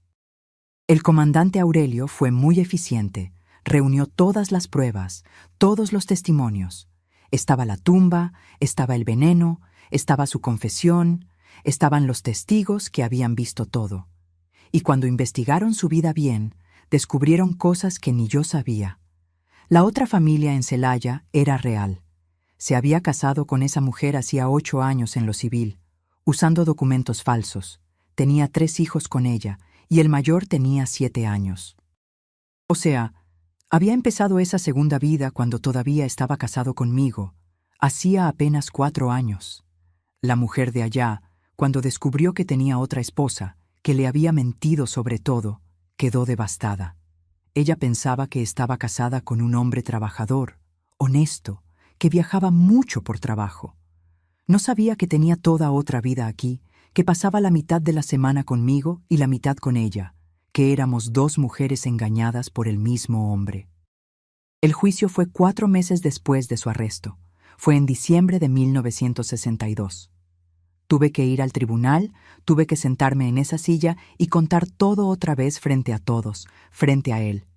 El comandante Aurelio fue muy eficiente, reunió todas las pruebas, todos los testimonios. Estaba la tumba, estaba el veneno, estaba su confesión, estaban los testigos que habían visto todo. Y cuando investigaron su vida bien, descubrieron cosas que ni yo sabía. La otra familia en Celaya era real. Se había casado con esa mujer hacía 8 años en lo civil, usando documentos falsos. Tenía 3 hijos con ella, y el mayor tenía 7 años. O sea, había empezado esa segunda vida cuando todavía estaba casado conmigo, hacía apenas 4 años. La mujer de allá, cuando descubrió que tenía otra esposa, que le había mentido sobre todo, quedó devastada. Ella pensaba que estaba casada con un hombre trabajador, honesto, que viajaba mucho por trabajo. No sabía que tenía toda otra vida aquí, que pasaba la mitad de la semana conmigo y la mitad con ella, que éramos 2 mujeres engañadas por el mismo hombre. El juicio fue 4 meses después de su arresto. Fue en diciembre de 1962. Tuve que ir al tribunal, tuve que sentarme en esa silla y contar todo otra vez frente a todos, frente a él.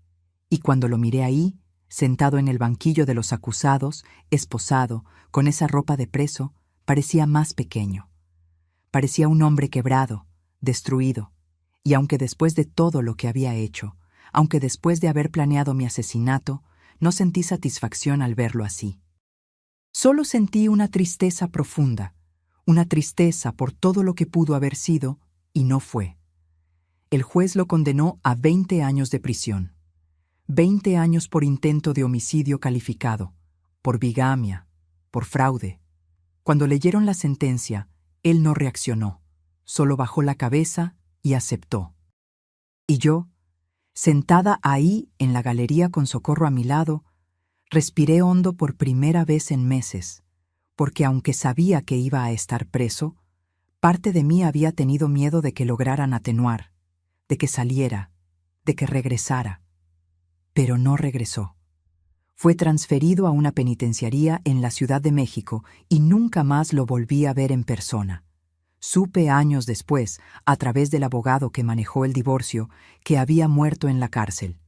Y cuando lo miré ahí, sentado en el banquillo de los acusados, esposado, con esa ropa de preso, parecía más pequeño. Parecía un hombre quebrado, destruido, y aunque después de todo lo que había hecho, aunque después de haber planeado mi asesinato, no sentí satisfacción al verlo así. Solo sentí una tristeza profunda, una tristeza por todo lo que pudo haber sido y no fue. El juez lo condenó a 20 años de prisión. 20 años por intento de homicidio calificado, por bigamia, por fraude. Cuando leyeron la sentencia, él no reaccionó, solo bajó la cabeza y aceptó. Y yo, sentada ahí en la galería con Socorro a mi lado, respiré hondo por primera vez en meses, porque aunque sabía que iba a estar preso, parte de mí había tenido miedo de que lograran atenuar, de que saliera, de que regresara. Pero no regresó. Fue transferido a una penitenciaría en la Ciudad de México y nunca más lo volví a ver en persona. Supe años después, a través del abogado que manejó el divorcio, que había muerto en la cárcel.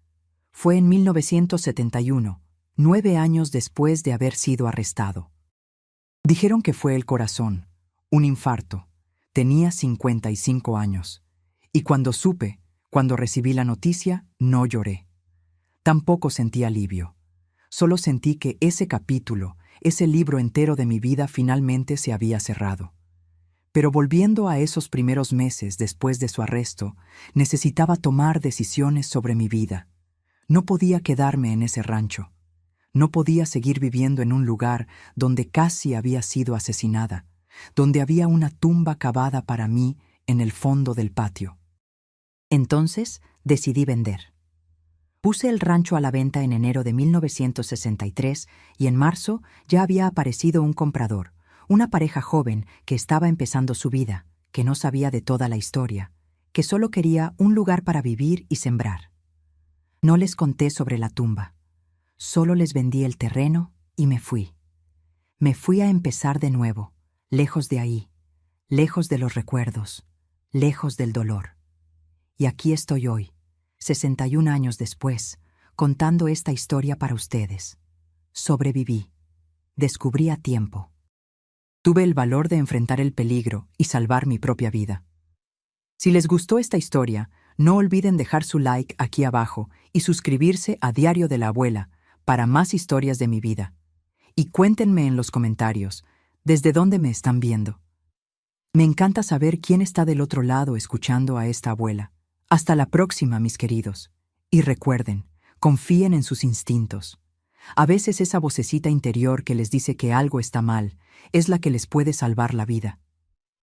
Fue en 1971, 9 años después de haber sido arrestado. Dijeron que fue el corazón, un infarto. Tenía 55 años. Y cuando recibí la noticia, no lloré. Tampoco sentí alivio. Solo sentí que ese capítulo, ese libro entero de mi vida finalmente se había cerrado. Pero volviendo a esos primeros meses después de su arresto, necesitaba tomar decisiones sobre mi vida. No podía quedarme en ese rancho. No podía seguir viviendo en un lugar donde casi había sido asesinada, donde había una tumba cavada para mí en el fondo del patio. Entonces decidí vender. Puse el rancho a la venta en enero de 1963 y en marzo ya había aparecido un comprador, una pareja joven que estaba empezando su vida, que no sabía de toda la historia, que solo quería un lugar para vivir y sembrar. No les conté sobre la tumba. Solo les vendí el terreno y me fui. Me fui a empezar de nuevo, lejos de ahí, lejos de los recuerdos, lejos del dolor. Y aquí estoy hoy, 61 años después, contando esta historia para ustedes. Sobreviví. Descubrí a tiempo. Tuve el valor de enfrentar el peligro y salvar mi propia vida. Si les gustó esta historia, no olviden dejar su like aquí abajo y suscribirse a Diario de la Abuela para más historias de mi vida. Y cuéntenme en los comentarios, ¿desde dónde me están viendo? Me encanta saber quién está del otro lado escuchando a esta abuela. Hasta la próxima, mis queridos. Y recuerden, confíen en sus instintos. A veces esa vocecita interior que les dice que algo está mal es la que les puede salvar la vida.